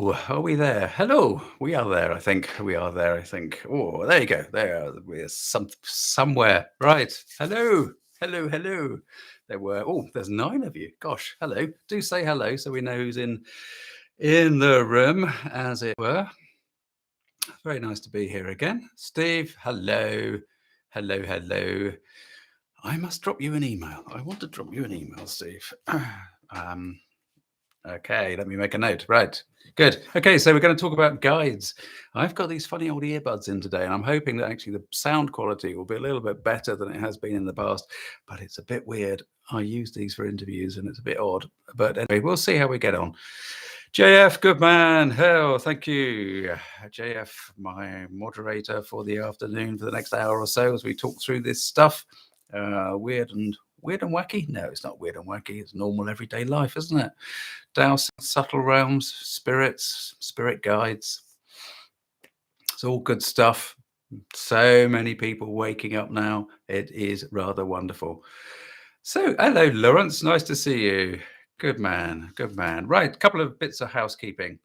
Hello, are we there? Hello, we are there. I think we are there. I think. Oh, there you go. There we're somewhere. Right. Hello, hello, hello. There were. Oh, there's 9 of you. Gosh, hello. Do say hello so we know who's in the room, as it were. Very nice to be here again. Steve, hello, hello, hello. I must drop you an email. I want to drop you an email, Steve. um, Okay, let me make a note. Right, good. Okay, so we're going to talk about guides. I've got these funny old earbuds in today, and I'm hoping that actually the sound quality will be a little bit better than it has been in the past, but it's a bit weird. I use these for interviews, and it's a bit odd. But anyway, we'll see how we get on. JF, good man. Hell, thank you. JF, my moderator for the afternoon for the next hour or so as we talk through this stuff. Weird and wacky? No, it's not weird and wacky. It's normal everyday life, isn't it? Dowsing, subtle realms, spirits, spirit guides. It's all good stuff. So many people waking up now. It is rather wonderful. So, hello, Lawrence. Nice to see you. Good man. Good man. Right, a couple of bits of housekeeping.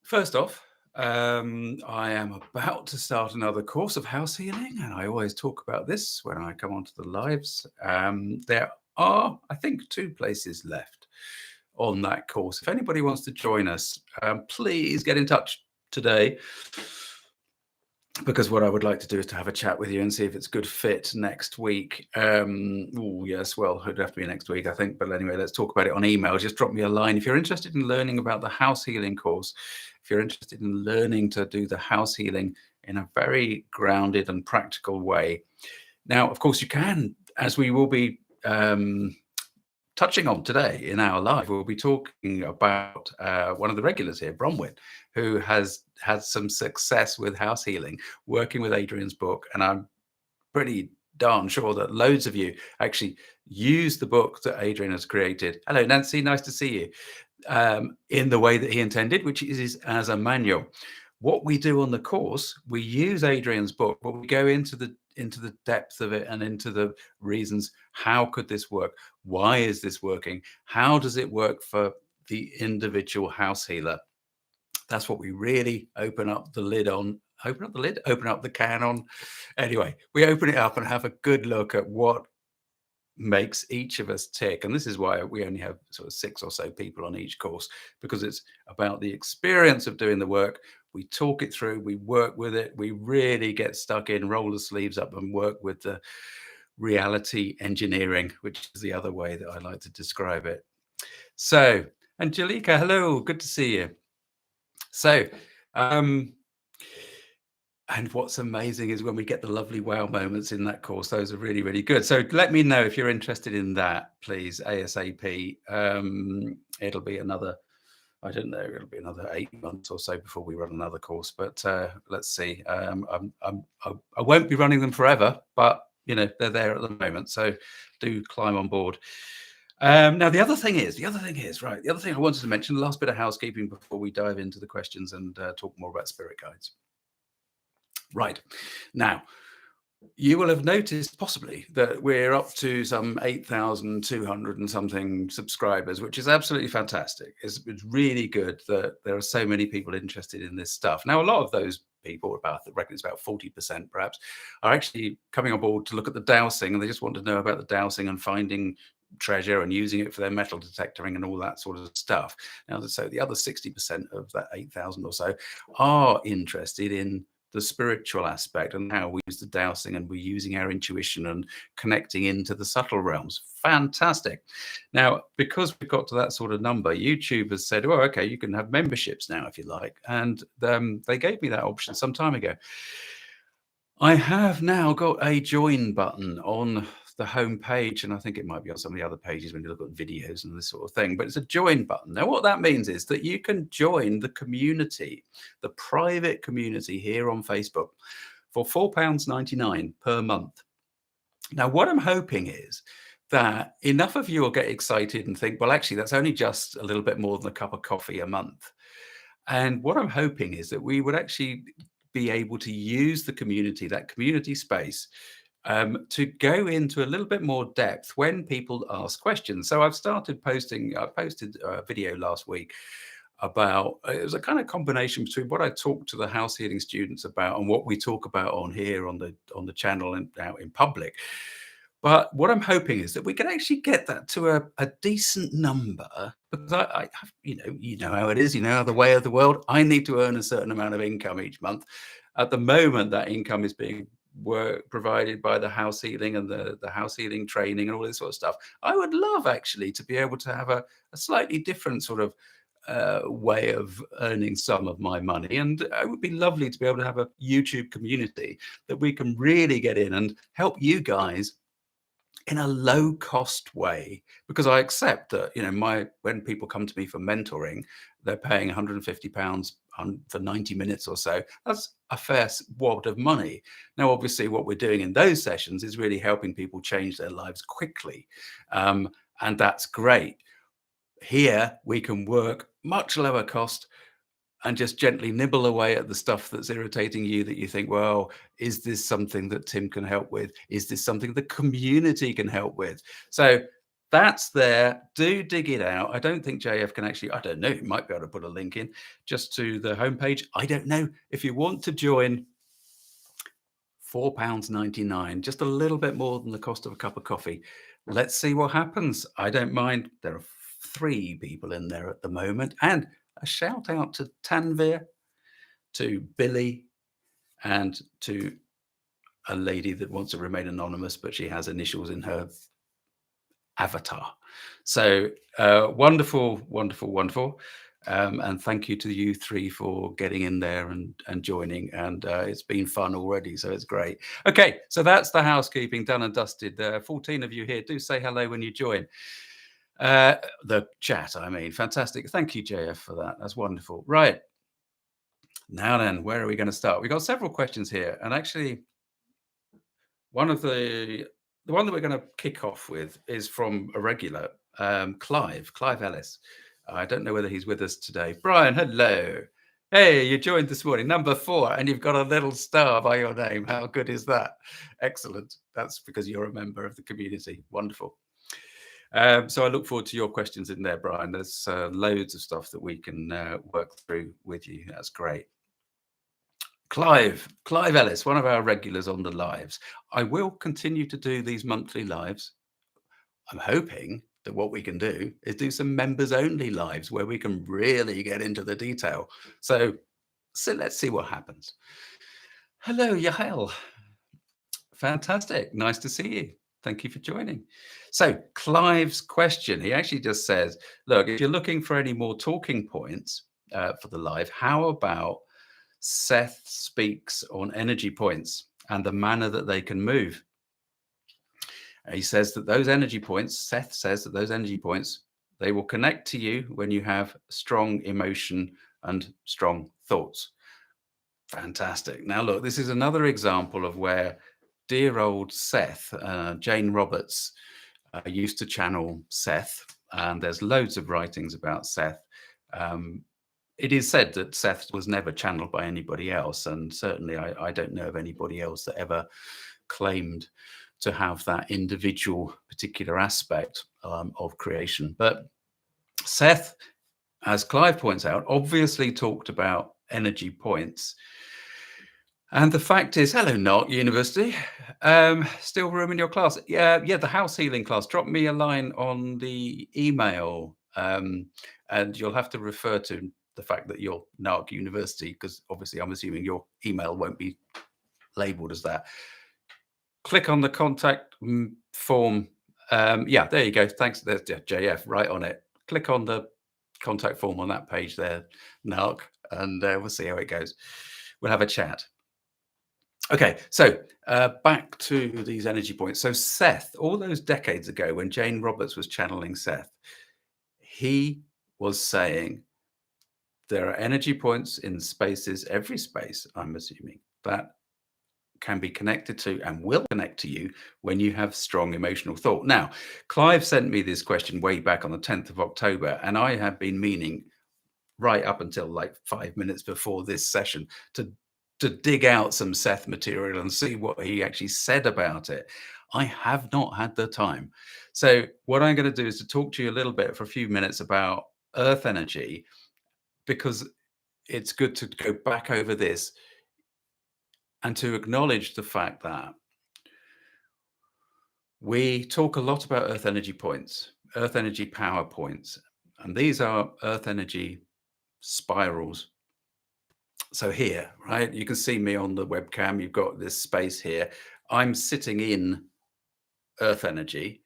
First off, I am about to start another course of house healing, and I always talk about this when I come onto the lives. There are, I think, 2 places left on that course. If anybody wants to join us, please get in touch today, because what I would like to do is to have a chat with you and see if it's good fit next week. Oh, yes, well, it'd have to be next week, I think. But anyway, let's talk about it on email. Just drop me a line. If you're interested in learning about the house healing course, if you're interested in learning to do the house healing in a very grounded and practical way. Now, of course, you can, as we will be touching on today in our live, we'll be talking about one of the regulars here, Bronwyn, who has had some success with house healing, working with Adrian's book. And I'm pretty darn sure that loads of you actually use the book that Adrian has created. Hello, Nancy, nice to see you. In the way that he intended, which is as a manual. What we do on the course, we use Adrian's book, but we go into the depth of it and into the reasons. How could this work? Why is this working? How does it work for the individual house healer? That's what we really open up the lid on. Open up the lid, open up the can on. Anyway, we open it up and have a good look at what makes each of us tick. And this is why we only have sort of 6 or so people on each course, because it's about the experience of doing the work. We talk it through, we work with it, we really get stuck in, roll the sleeves up and work with the reality engineering, which is the other way that I like to describe it. So, Angelica, hello, good to see you. So, and what's amazing is when we get the lovely wow moments in that course. Those are really, really good. So let me know if you're interested in that, please, ASAP. It'll be another, I don't know, it'll be another 8 months or so before we run another course. But let's see. I won't be running them forever, but you know, they're there at the moment. So do climb on board. Now, the other thing is, right, the other thing I wanted to mention, the last bit of housekeeping before we dive into the questions and talk more about spirit guides. Right. Now, you will have noticed possibly that we're up to some 8,200 and something subscribers, which is absolutely fantastic. It's really good that there are so many people interested in this stuff. Now, a lot of those people, I reckon it's about 40% perhaps, are actually coming on board to look at the dowsing, and they just want to know about the dowsing and finding treasure and using it for their metal detectoring and all that sort of stuff. Now, so the other 60% of that 8,000 or so are interested in the spiritual aspect and how we use the dowsing, and we're using our intuition and connecting into the subtle realms. Fantastic. Now, because we've got to that sort of number, YouTube has said, well, okay, you can have memberships now if you like. And they gave me that option some time ago. I have now got a join button on the home page, and I think it might be on some of the other pages when you look at videos and this sort of thing, but it's a join button. Now, what that means is that you can join the community, the private community here on Facebook for £4.99 per month. Now, what I'm hoping is that enough of you will get excited and think, well, actually, that's only just a little bit more than a cup of coffee a month. And what I'm hoping is that we would actually be able to use the community, that community space, to go into a little bit more depth when people ask questions. So I've started posting, I posted a video last week about, it was a kind of combination between what I talked to the house healing students about and what we talk about on here on the channel and out in public. But what I'm hoping is that we can actually get that to a decent number, because you know how it is, you know how the way of the world. I need to earn a certain amount of income each month. At the moment, that income is being provided by the house healing and the house healing training and all this sort of stuff. I would love actually to be able to have a slightly different sort of way of earning some of my money. And it would be lovely to be able to have a YouTube community that we can really get in and help you guys in a low cost way, because I accept that, you know, when people come to me for mentoring, they're paying £150 for 90 minutes or so. That's a fair wad of money. Now, obviously, what we're doing in those sessions is really helping people change their lives quickly. And that's great. Here, we can work much lower cost and just gently nibble away at the stuff that's irritating you, that you think, well, is this something that Tim can help with? Is this something the community can help with? So that's there. Do dig it out. I don't think JF can actually, I don't know, he might be able to put a link in just to the homepage. I don't know. If you want to join, £4.99, just a little bit more than the cost of a cup of coffee. Let's see what happens. I don't mind. There are 3 people in there at the moment. And a shout out to Tanvir, to Billy, and to a lady that wants to remain anonymous, but she has initials in her avatar. So wonderful, wonderful, wonderful. And thank you to you 3 for getting in there and joining. And it's been fun already, so it's great. Okay, so that's the housekeeping done and dusted. 14 of you here. Do say hello when you join. The chat, I mean, fantastic. Thank you, JF, for that. That's wonderful. Right. Now then, where are we going to start? We've got several questions here. And actually, one of the one that we're going to kick off with is from a regular, Clive Ellis. I don't know whether he's with us today. Brian, hello. Hey, you joined this morning, number 4, and you've got a little star by your name. How good is that? Excellent. That's because you're a member of the community. Wonderful. So I look forward to your questions in there, Brian. There's loads of stuff that we can work through with you. That's great. Clive Ellis, one of our regulars on the lives. I will continue to do these monthly lives. I'm hoping that what we can do is do some members only lives where we can really get into the detail. So let's see what happens. Hello, Yael. Fantastic. Nice to see you. Thank you for joining. So Clive's question, he actually just says, look, if you're looking for any more talking points for the live, how about Seth speaks on energy points and the manner that they can move? He says that those energy points, Seth says that those energy points, they will connect to you when you have strong emotion and strong thoughts. Fantastic. Now, look, this is another example of where dear old Seth, Jane Roberts, used to channel Seth, and there's loads of writings about Seth. It is said that Seth was never channeled by anybody else, and certainly I don't know of anybody else that ever claimed to have that individual particular aspect of creation. But Seth, as Clive points out, obviously talked about energy points. And the fact is, hello, Knock University. Still room in your class? Yeah, the house healing class. Drop me a line on the email, and you'll have to refer to the fact that you're Knock University, because obviously I'm assuming your email won't be labeled as that. Click on the contact form. Yeah, there you go. Thanks. There's JF right on it. Click on the contact form on that page there, Narc, and we'll see how it goes. We'll have a chat. Okay, so back to these energy points. So Seth, all those decades ago when Jane Roberts was channeling Seth, he was saying there are energy points in spaces, every space, I'm assuming, that can be connected to and will connect to you when you have strong emotional thought. Now, Clive sent me this question way back on the 10th of October, and I have been meaning right up until like 5 minutes before this session to dig out some Seth material and see what he actually said about it. I have not had the time. So what I'm going to do is to talk to you a little bit for a few minutes about earth energy because it's good to go back over this and to acknowledge the fact that we talk a lot about earth energy points, earth energy power points, and these are earth energy spirals. So here, right, you can see me on the webcam. You've got this space here. I'm sitting in earth energy,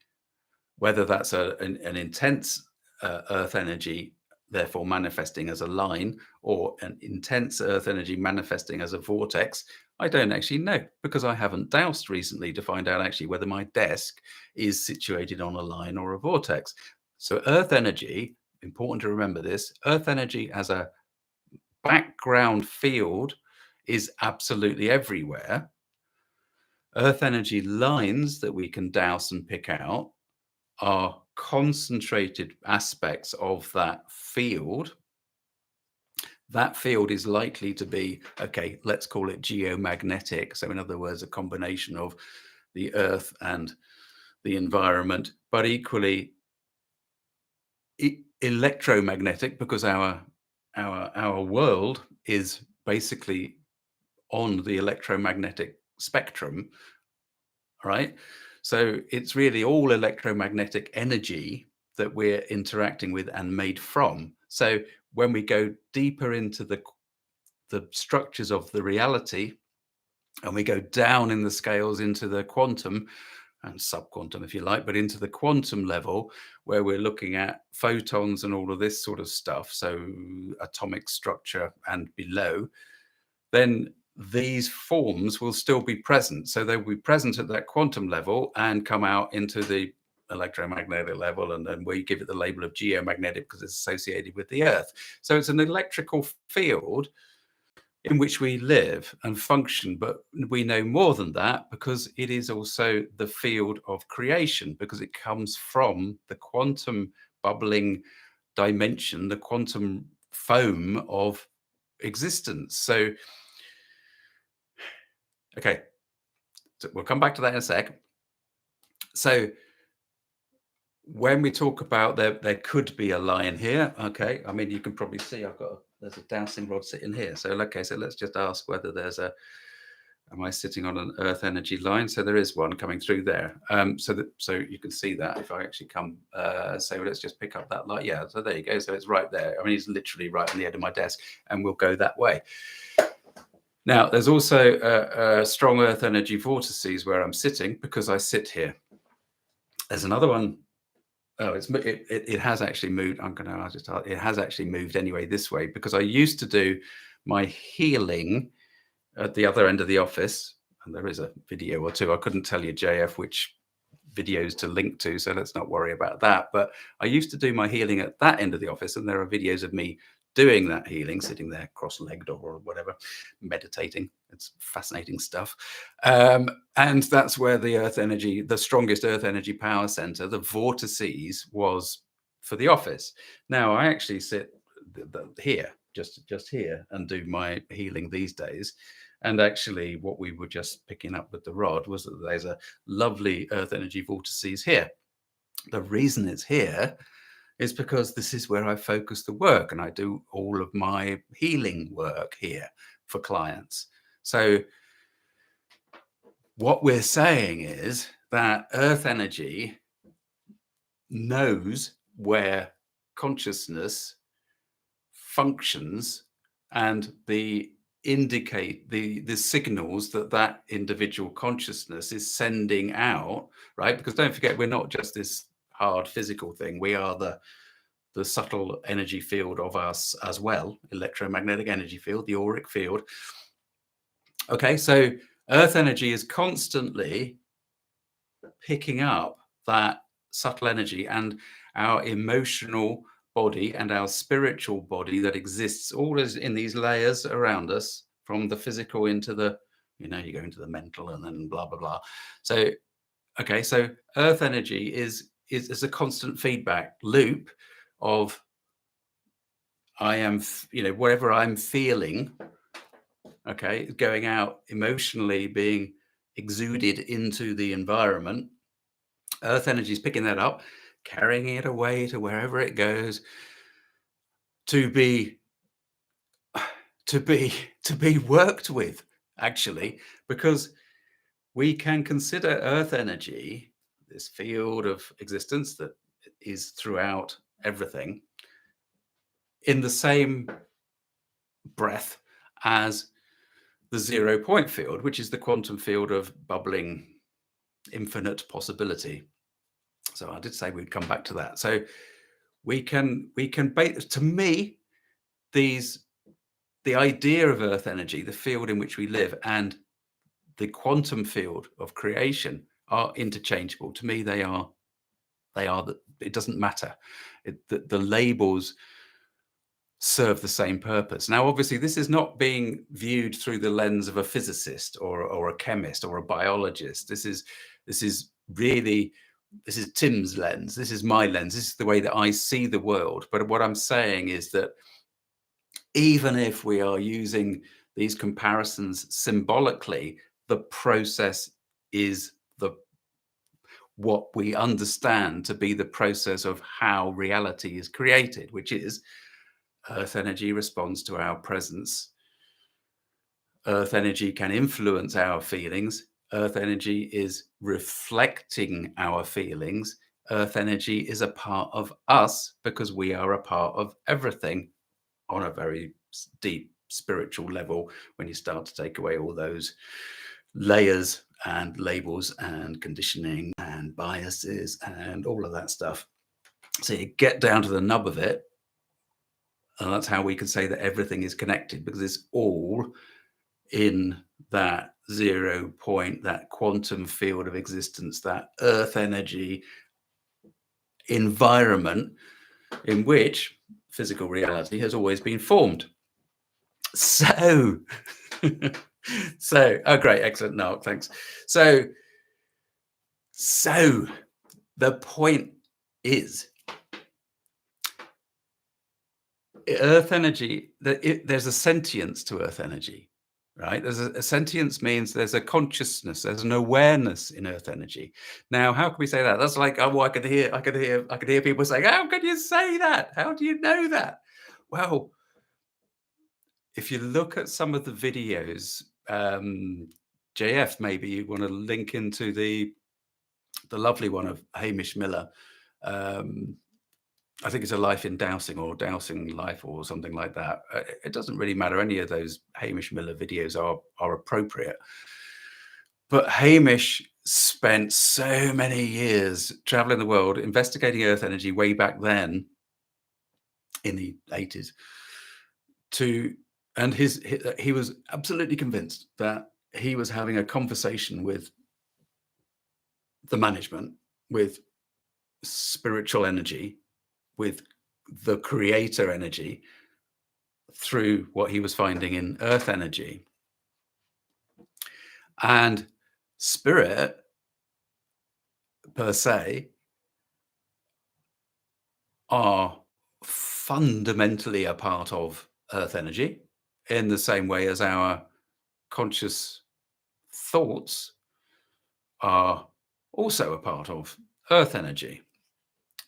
whether that's an intense earth energy, therefore manifesting as a line, or an intense earth energy manifesting as a vortex. I don't actually know, because I haven't dowsed recently to find out actually whether my desk is situated on a line or a vortex. So earth energy, important to remember this, earth energy as a background field is absolutely everywhere. Earth energy lines that we can douse and pick out are concentrated aspects of that field. That field is likely to be, okay, let's call it geomagnetic. So in other words, a combination of the earth and the environment, but equally electromagnetic, because our world is basically on the electromagnetic spectrum, right? So it's really all electromagnetic energy that we're interacting with and made from. So when we go deeper into the structures of the reality, and we go down in the scales into the quantum and subquantum, if you like, but into the quantum level, where we're looking at photons and all of this sort of stuff, so atomic structure and below, then these forms will still be present. So they'll be present at that quantum level and come out into the electromagnetic level, and then we give it the label of geomagnetic because it's associated with the earth. So it's an electrical field in which we live and function, but we know more than that, because it is also the field of creation, because it comes from the quantum bubbling dimension, the quantum foam of existence. So okay, so we'll come back to that in a sec. So when we talk about there could be a line here, okay, I mean, you can probably see there's a dowsing rod sitting here. So okay, so let's just ask whether am I sitting on an earth energy line? So there is one coming through there. So you can see that if I actually come, so let's just pick up that light. Yeah, so there you go. So it's right there. I mean, it's literally right on the edge of my desk, and we'll go that way. Now, there's also strong earth energy vortices where I'm sitting, because I sit here. There's another one. Oh, it has actually moved. It has actually moved anyway this way, because I used to do my healing at the other end of the office, and there is a video or two. I couldn't tell you, JF, which videos to link to, so let's not worry about that. But I used to do my healing at that end of the office, and there are videos of me doing that healing, sitting there cross-legged or whatever, meditating. It's fascinating stuff. And that's where the earth energy, the strongest earth energy power center, the vortices, was for the office. Now I actually sit here, just here, and do my healing these days. And actually what we were just picking up with the rod was that there's a lovely earth energy vortices here. The reason it's here is because this is where I focus the work, and I do all of my healing work here for clients. So what we're saying is that earth energy knows where consciousness functions, and the signals that individual consciousness is sending out, right? Because don't forget, we're not just this hard physical thing. We are the subtle energy field of us as well, electromagnetic energy field, the auric field. Okay, so earth energy is constantly picking up that subtle energy, and our emotional body and our spiritual body that exists all as in these layers around us, from the physical into the, you go into the mental, and then blah blah blah. So okay, so earth energy is a constant feedback loop of I am, whatever I'm feeling, okay, going out emotionally, being exuded into the environment. Earth energy is picking that up, carrying it away to wherever it goes, to be to be worked with, actually, because we can consider earth energy, this field of existence that is throughout everything, in the same breath as the 0 point field, which is the quantum field of bubbling infinite possibility. So I did say we'd come back to that. So to me, the idea of earth energy, the field in which we live, and the quantum field of creation are interchangeable. To me, they are it doesn't matter. The labels serve the same purpose. Now, obviously, this is not being viewed through the lens of a physicist or a chemist or a biologist. This is really, this is Tim's lens. This is my lens. This is the way that I see the world. But what I'm saying is that even if we are using these comparisons symbolically, the process is what we understand to be the process of how reality is created, which is earth energy responds to our presence. Earth energy can influence our feelings. Earth energy is reflecting our feelings. Earth energy is a part of us because we are a part of everything on a very deep spiritual level when you start to take away all those layers and labels and conditioning and biases and all of that stuff. So you get down to the nub of it, and that's how we can say that everything is connected, because it's all in that 0 point, that quantum field of existence, that earth energy environment in which physical reality has always been formed. So, oh, great, excellent, no, thanks. So the point is, earth energy, there's a sentience to earth energy, right? There's a sentience means there's a consciousness, there's an awareness in earth energy. Now, how can we say that? That's like, oh, well, I could hear people saying, how can you say that? How do you know that? Well, if you look at some of the videos, JF, maybe you want to link into the lovely one of Hamish Miller. I think it's A Life in Dowsing, or Dowsing Life, or something like that. It doesn't really matter. Any of those Hamish Miller videos are appropriate. But Hamish spent so many years traveling the world, investigating earth energy way back then in the 80s. And he was absolutely convinced that he was having a conversation with the management, with spiritual energy, with the creator energy, through what he was finding in earth energy. And spirit per se are fundamentally a part of earth energy, in the same way as our conscious thoughts are also a part of earth energy.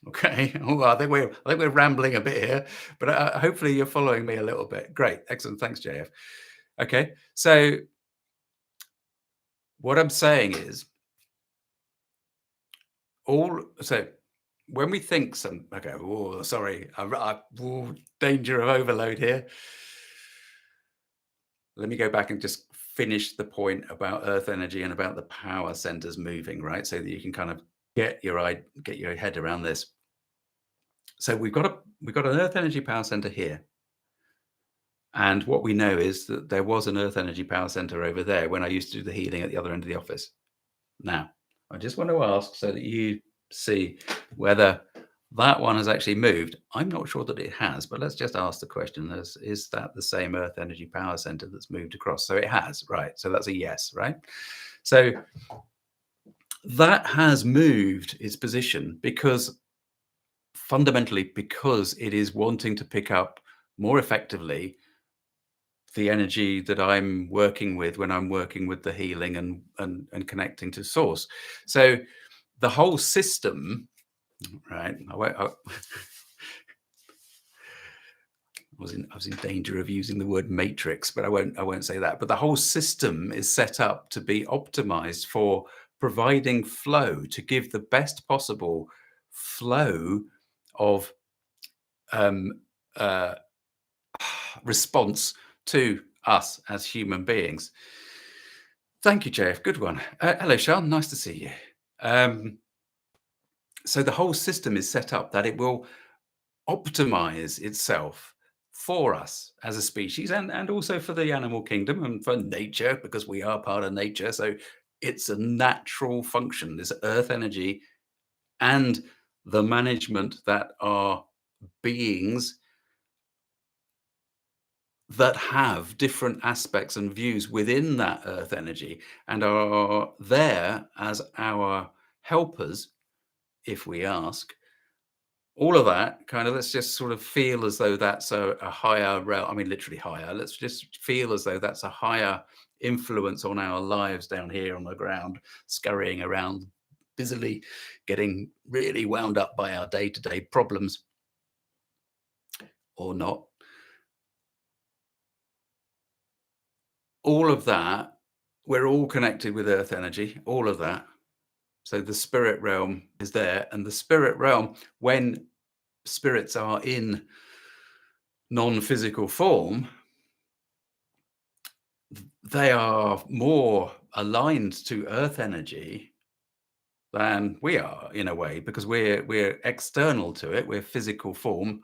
Okay, well, I think we're rambling a bit here, but hopefully you're following me a little bit. Great, excellent, thanks, JF. Okay, so what I'm saying is, when we think danger of overload here. Let me go back and just finish the point about earth energy and about the power centers moving, right? So that you can kind of get your head around this. So we've got an earth energy power center here. And what we know is that there was an earth energy power center over there when I used to do the healing at the other end of the office. Now, I just want to ask, so that you see whether that one has actually moved. I'm not sure that it has, but let's just ask the question: is that the same earth energy power center that's moved across? So it has, right? So that's a yes, right? So that has moved its position fundamentally because it is wanting to pick up more effectively the energy that I'm working with when I'm working with the healing and connecting to source. So the whole system, right? I'll I was in danger of using the word matrix, but I won't say that. But the whole system is set up to be optimized for providing flow, to give the best possible flow of um, uh, response to us as human beings. Thank you, JF. Good one. Hello, Sean. Nice to see you. Um, so the whole system is set up that it will optimize itself for us as a species, and also for the animal kingdom and for nature, because we are part of nature. So it's a natural function, this earth energy and the management that are beings that have different aspects and views within that earth energy and are there as our helpers, if we ask. All of that kind of, let's just sort of feel as though that's a higher realm. I mean, literally higher. Let's just feel as though that's a higher influence on our lives down here on the ground, scurrying around busily, getting really wound up by our day-to-day problems, or not. All of that, we're all connected with earth energy, all of that. So the spirit realm is there, and the spirit realm, when spirits are in non-physical form, they are more aligned to earth energy than we are, in a way, because we're external to it. We're physical form,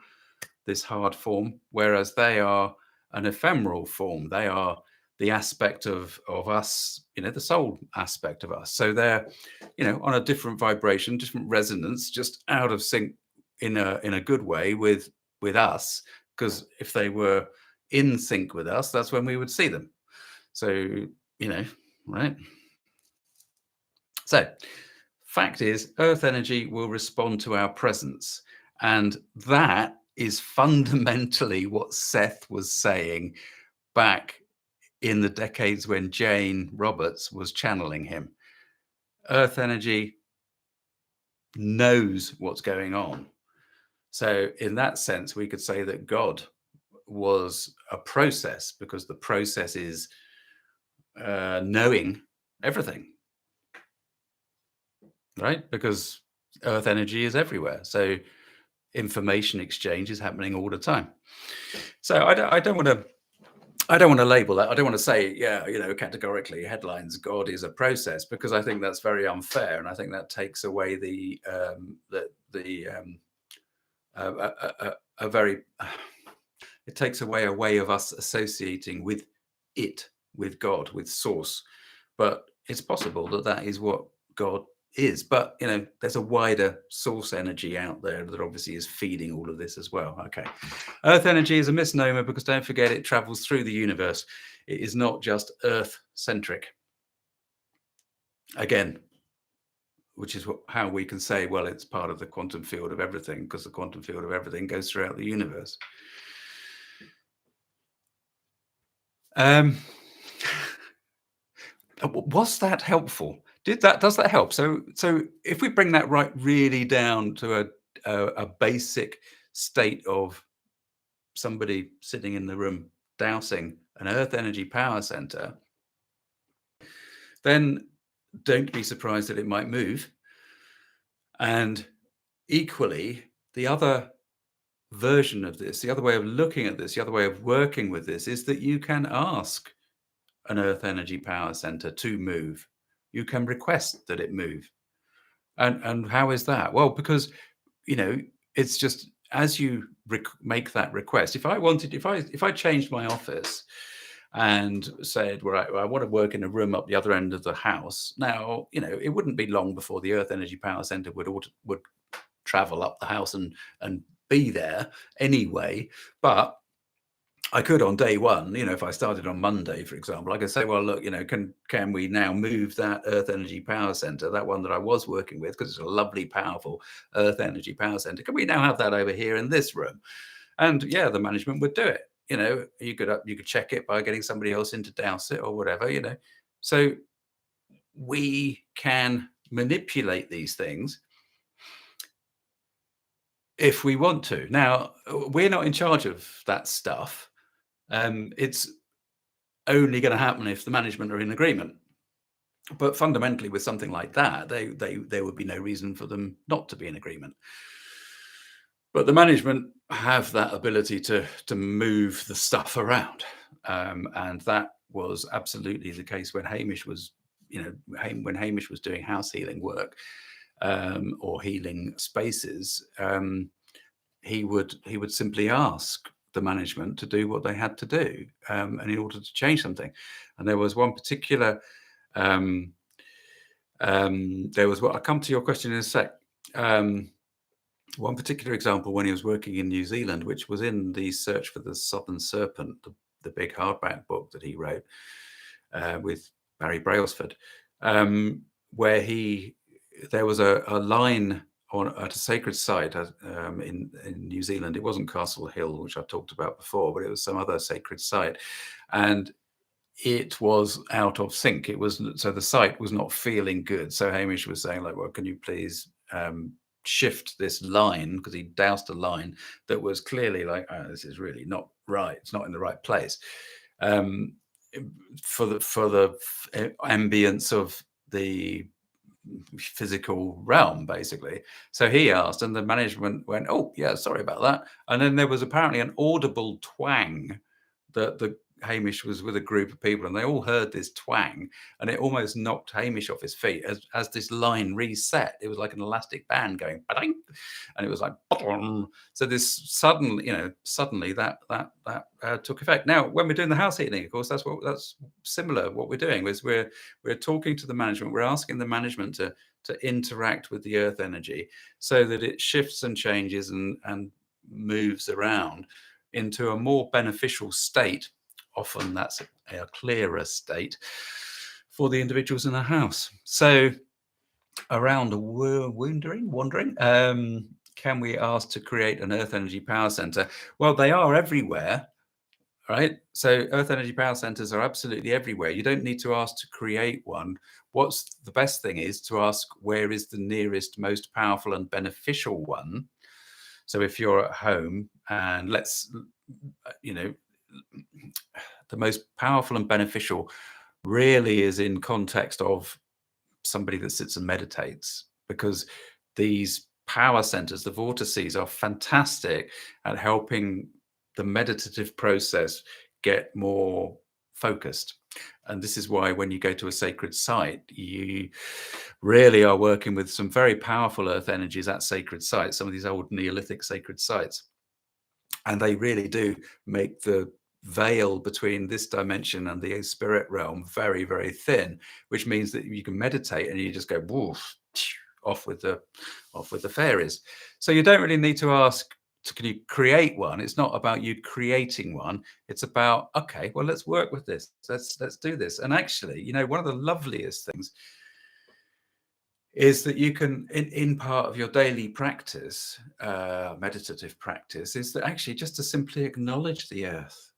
this hard form, whereas they are an ephemeral form. They are the aspect of us, the soul aspect of us. So they're, on a different vibration, different resonance, just out of sync in a good way with us. Because if they were in sync with us, that's when we would see them. So, right? So, fact is, earth energy will respond to our presence. And that is fundamentally what Seth was saying back in the decades when Jane Roberts was channeling him. Earth energy knows what's going on. So, in that sense, we could say that God was a process, because the process is knowing everything, right? Because earth energy is everywhere. So information exchange is happening all the time. So I don't want to label that. I don't want to say, categorically headlines, God is a process, because I think that's very unfair, and I think that takes away a very it takes away a way of us associating with it, with God, with source. But it's possible that that is what God is. But, there's a wider source energy out there that obviously is feeding all of this as well. Okay. Earth energy is a misnomer, because don't forget, it travels through the universe. It is not just Earth centric. Again, which is how we can say, well, it's part of the quantum field of everything, because the quantum field of everything goes throughout the universe. Was that helpful? Does that help? So if we bring that really down to a basic state of somebody sitting in the room dowsing an earth energy power center, then don't be surprised that it might move. And equally, the other version of this, the other way of looking at this, the other way of working with this, is that you can ask an earth energy power center to move. You can request that it move. And how is that? Well, because it's just as you make that request. If I changed my office and said, well, I want to work in a room up the other end of the house, now it wouldn't be long before the Earth Energy Power Center would travel up the house and be there anyway. But I could, on day one, if I started on Monday, for example, I could say, well, look, can we now move that Earth Energy Power Center, that one that I was working with, because it's a lovely, powerful Earth Energy Power Center, can we now have that over here in this room? And yeah, the management would do it. You could check it by getting somebody else in to douse it or whatever. So we can manipulate these things if we want to. Now, we're not in charge of that stuff. It's only going to happen if the management are in agreement. But fundamentally, with something like that, there would be no reason for them not to be in agreement. But the management have that ability to move the stuff around, and that was absolutely the case when Hamish was, when Hamish was doing house healing work, or healing spaces. He would simply ask the management to do what they had to do, and in order to change something. And there was one particular. There was what I'll come to your question in a sec. One particular example when he was working in New Zealand, which was in the Search for the Southern Serpent, the big hardback book that he wrote with Barry Brailsford, where there was a line at a sacred site in New Zealand. It wasn't Castle Hill, which I talked about before, but it was some other sacred site, and it was out of sync. So the site was not feeling good. So Hamish was saying, like, well, can you please shift this line, because he dowsed a line that was clearly like, oh, this is really not right. It's not in the right place for the ambience of the physical realm, basically. So he asked, and the management went, oh yeah, sorry about that. And then there was apparently an audible twang that the Hamish was with a group of people, and they all heard this twang, and it almost knocked Hamish off his feet as this line reset. It was like an elastic band going, ba-ding, and it was like, ba-dum. So this suddenly that took effect. Now, when we're doing the house healing, of course, that's similar. What we're doing is we're talking to the management. We're asking the management to interact with the earth energy so that it shifts and changes and moves around into a more beneficial state. Often that's a clearer state for the individuals in the house. So around wandering, can we ask to create an earth energy power center? Well, they are everywhere, right? So earth energy power centers are absolutely everywhere. You don't need to ask to create one. What's the best thing is to ask, where is the nearest, most powerful and beneficial one? So if you're at home, and the most powerful and beneficial really is in context of somebody that sits and meditates, because these power centers, the vortices, are fantastic at helping the meditative process get more focused. And this is why when you go to a sacred site, you really are working with some very powerful earth energies at sacred sites, some of these old Neolithic sacred sites. And they really do make the veil between this dimension and the spirit realm very, very thin, which means that you can meditate and you just go woof, off with the fairies. So you don't really need to ask, can you create one? It's not about you creating one. It's about, okay, well, let's work with this. Let's do this. And actually, one of the loveliest things is that you can, in part of your daily practice, meditative practice, is that actually just to simply acknowledge the earth,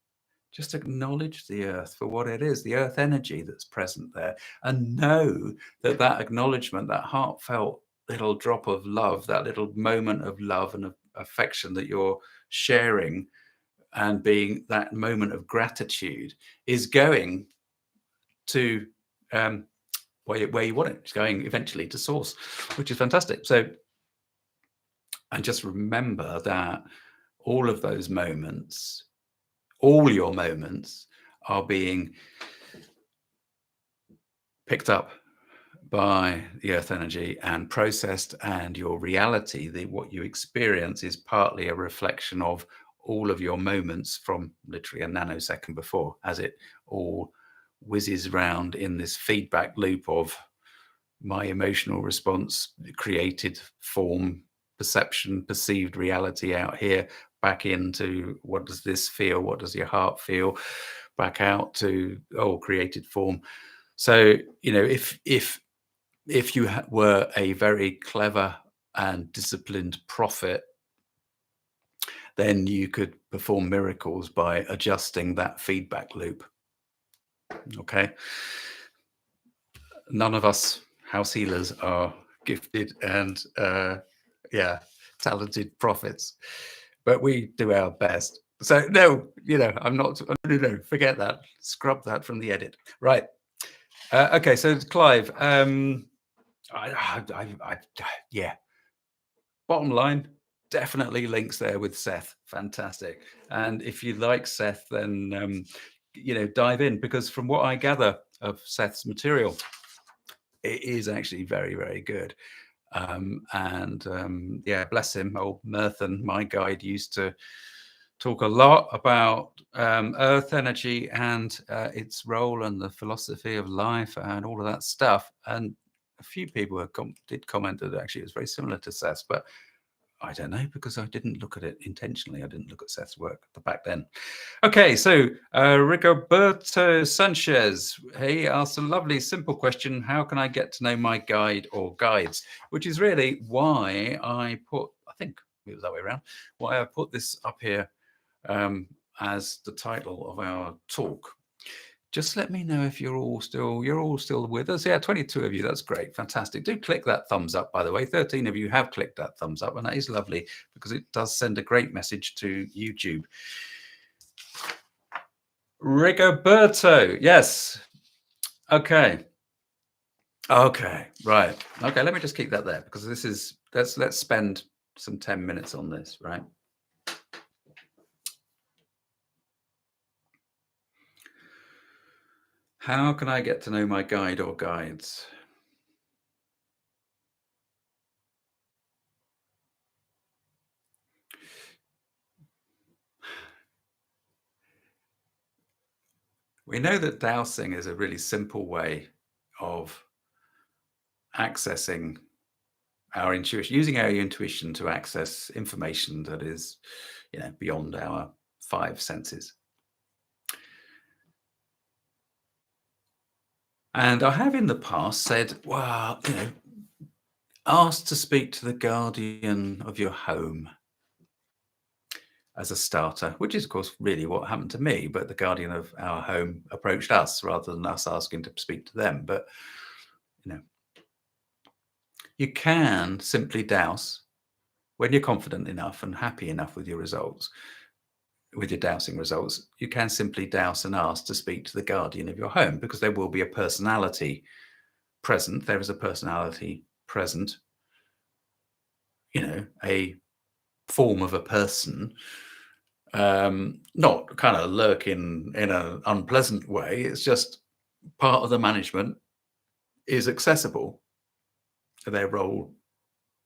just acknowledge the earth for what it is, the earth energy that's present there, and know that acknowledgement, that heartfelt little drop of love, that little moment of love and of affection that you're sharing, and being that moment of gratitude, is going to where you want it. It's going eventually to source, which is fantastic. So, and just remember that all of those moments, all your moments, are being picked up by the earth energy and processed, and your reality, what you experience, is partly a reflection of all of your moments from literally a nanosecond before, as it all whizzes around in this feedback loop of my emotional response, created form, perception, perceived reality out here, back into what does this feel, what does your heart feel, back out to created form. So if you were a very clever and disciplined prophet, then you could perform miracles by adjusting that feedback loop. Okay, none of us house healers are gifted and talented prophets, but we do our best. So no, I'm not. No, forget that. Scrub that from the edit. Right. Okay. So Clive, yeah. Bottom line, definitely links there with Seth. Fantastic. And if you like Seth, then dive in, because from what I gather of Seth's material, it is actually very, very good. Yeah, bless him, old Merthen, my guide, used to talk a lot about earth energy and its role and the philosophy of life and all of that stuff. And a few people did comment that actually it was very similar to Seth's, but I don't know, because I didn't look at it intentionally. I didn't look at Seth's work back then. Okay, so Rigoberto Sanchez, he asked a lovely, simple question. How can I get to know my guide or guides? Which is really why I think it was that way around, why I put this up here as the title of our talk. Just let me know if you're all still with us. Yeah, 22 of you. That's great. Fantastic. Do click that thumbs up, by the way. 13 of you have clicked that thumbs up, and that is lovely because it does send a great message to YouTube. Rigoberto. Yes. Okay. Okay. Right. Okay. Let me just keep that there, because this is, let's spend some 10 minutes on this, right? How can I get to know my guide or guides? We know that dowsing is a really simple way of accessing our intuition, using our intuition to access information that is, beyond our 5 senses. And I have in the past said, well, ask to speak to the guardian of your home as a starter, which is, of course, really what happened to me. But the guardian of our home approached us rather than us asking to speak to them. But, you can simply douse when you're confident enough and happy enough with your results. With your dowsing results, you can simply douse and ask to speak to the guardian of your home, because there will be a personality present. There is a personality present, a form of a person, not kind of lurking in an unpleasant way. It's just part of the management is accessible to their role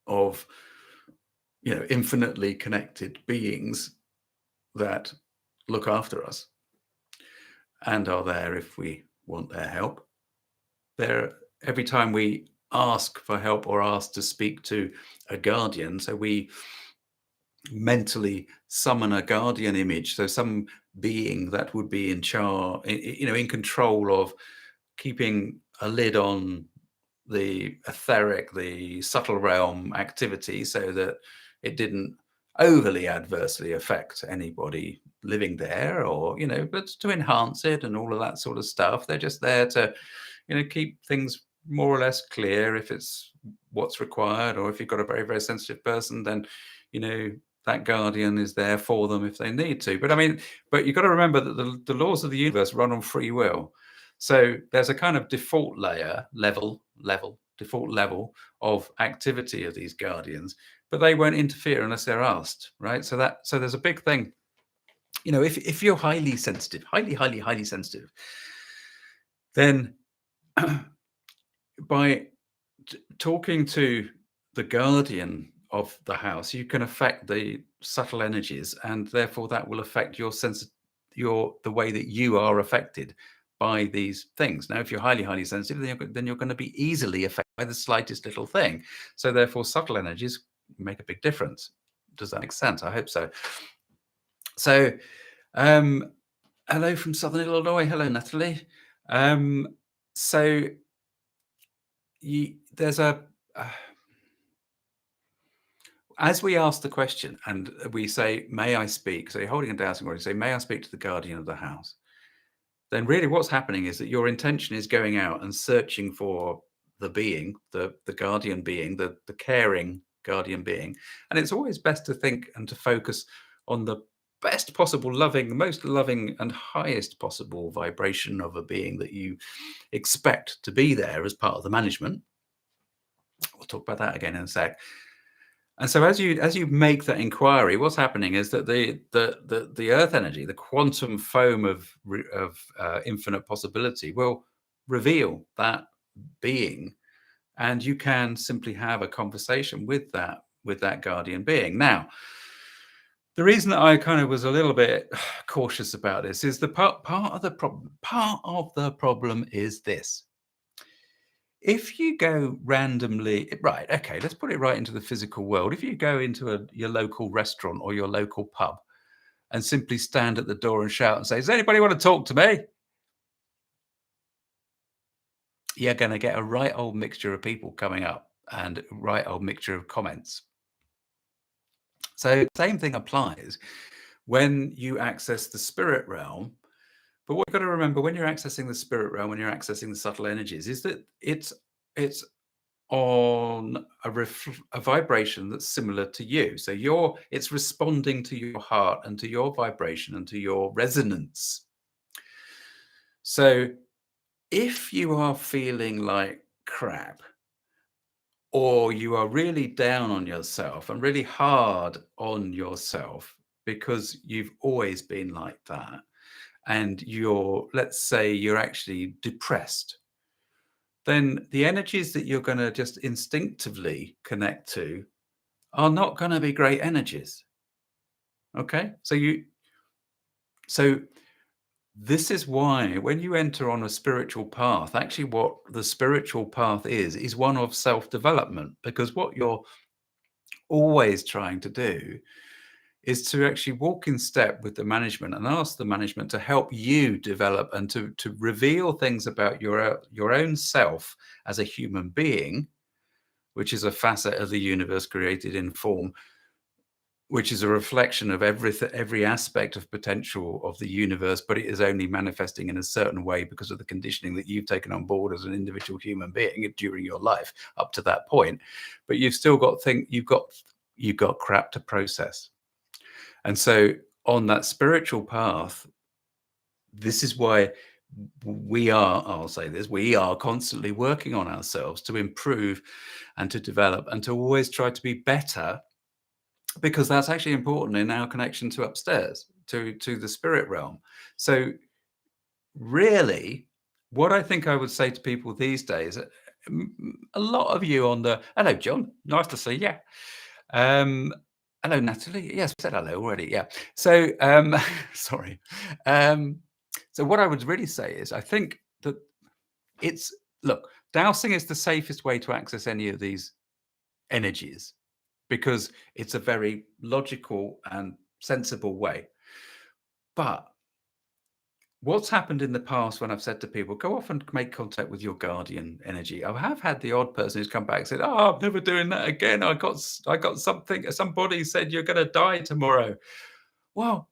of, infinitely connected beings that look after us and are there if we want their help. Every time we ask for help or ask to speak to a guardian, so we mentally summon a guardian image, so some being that would be in charge, in control of keeping a lid on the etheric, the subtle realm activity, so that it didn't overly adversely affect anybody living there, or but to enhance it and all of that sort of stuff. They're just there to keep things more or less clear if it's what's required, or if you've got a very, very sensitive person, then that guardian is there for them if they need to. But you've got to remember that the laws of the universe run on free will. So there's a kind of default default level of activity of these guardians, but they won't interfere unless they're asked, right? So there's a big thing. If you're highly sensitive, highly sensitive, then by talking to the guardian of the house, you can affect the subtle energies, and therefore that will affect your sense, the way that you are affected by these things. Now, if you're highly sensitive, then you're going to be easily affected by the slightest little thing. So therefore, subtle energies make a big difference. Does that make sense? I hope so. So, hello from Southern Illinois. Hello, Natalie. So there's as we ask the question and we say, may I speak? So you're holding a dowsing rod, you say, may I speak to the guardian of the house? Then really what's happening is that your intention is going out and searching for the being, the guardian being, the caring guardian being. And it's always best to think and to focus on the best possible loving, the most loving and highest possible vibration of a being that you expect to be there as part of the management. We'll talk about that again in a sec. And so as you make that inquiry, what's happening is that the earth energy, the quantum foam of infinite possibility, will reveal that being, and you can simply have a conversation with that guardian being. Now, the reason that I kind of was a little bit cautious about this is the part of the problem. Part of the problem is this: if you go randomly, right, okay, let's put it right into the physical world. If you go into your local restaurant or your local pub and simply stand at the door and shout and say, "Does anybody want to talk to me?" You're going to get a right old mixture of people coming up and a right old mixture of comments. So same thing applies when you access the spirit realm. But what you've got to remember when you're accessing the spirit realm, when you're accessing the subtle energies, is that it's on a vibration that's similar to you. So it's responding to your heart and to your vibration and to your resonance. So if you are feeling like crap, or you are really down on yourself and really hard on yourself because you've always been like that, and let's say you're actually depressed, then the energies that you're going to just instinctively connect to are not going to be great energies. Okay? So this is why when you enter on a spiritual path, actually what the spiritual path is one of self-development, because what you're always trying to do is to actually walk in step with the management and ask the management to help you develop and to reveal things about your own self as a human being, which is a facet of the universe created in form, which is a reflection of every aspect of potential of the universe, but it is only manifesting in a certain way because of the conditioning that you've taken on board as an individual human being during your life up to that point. But you've still got you've got crap to process. And so on that spiritual path, this is why I'll say this, we are constantly working on ourselves to improve and to develop and to always try to be better, because that's actually important in our connection to upstairs, to the spirit realm. So really, what I think I would say to people these days, a lot of you hello, John, nice to see you. Hello, Natalie. Yes, I said hello already. Yeah. So, sorry. So what I would really say is, I think that look, dowsing is the safest way to access any of these energies, because it's a very logical and sensible way. But what's happened in the past when I've said to people, go off and make contact with your guardian energy, I have had the odd person who's come back and said, "Oh, I'm never doing that again. I got something. Somebody said you're going to die tomorrow." Well,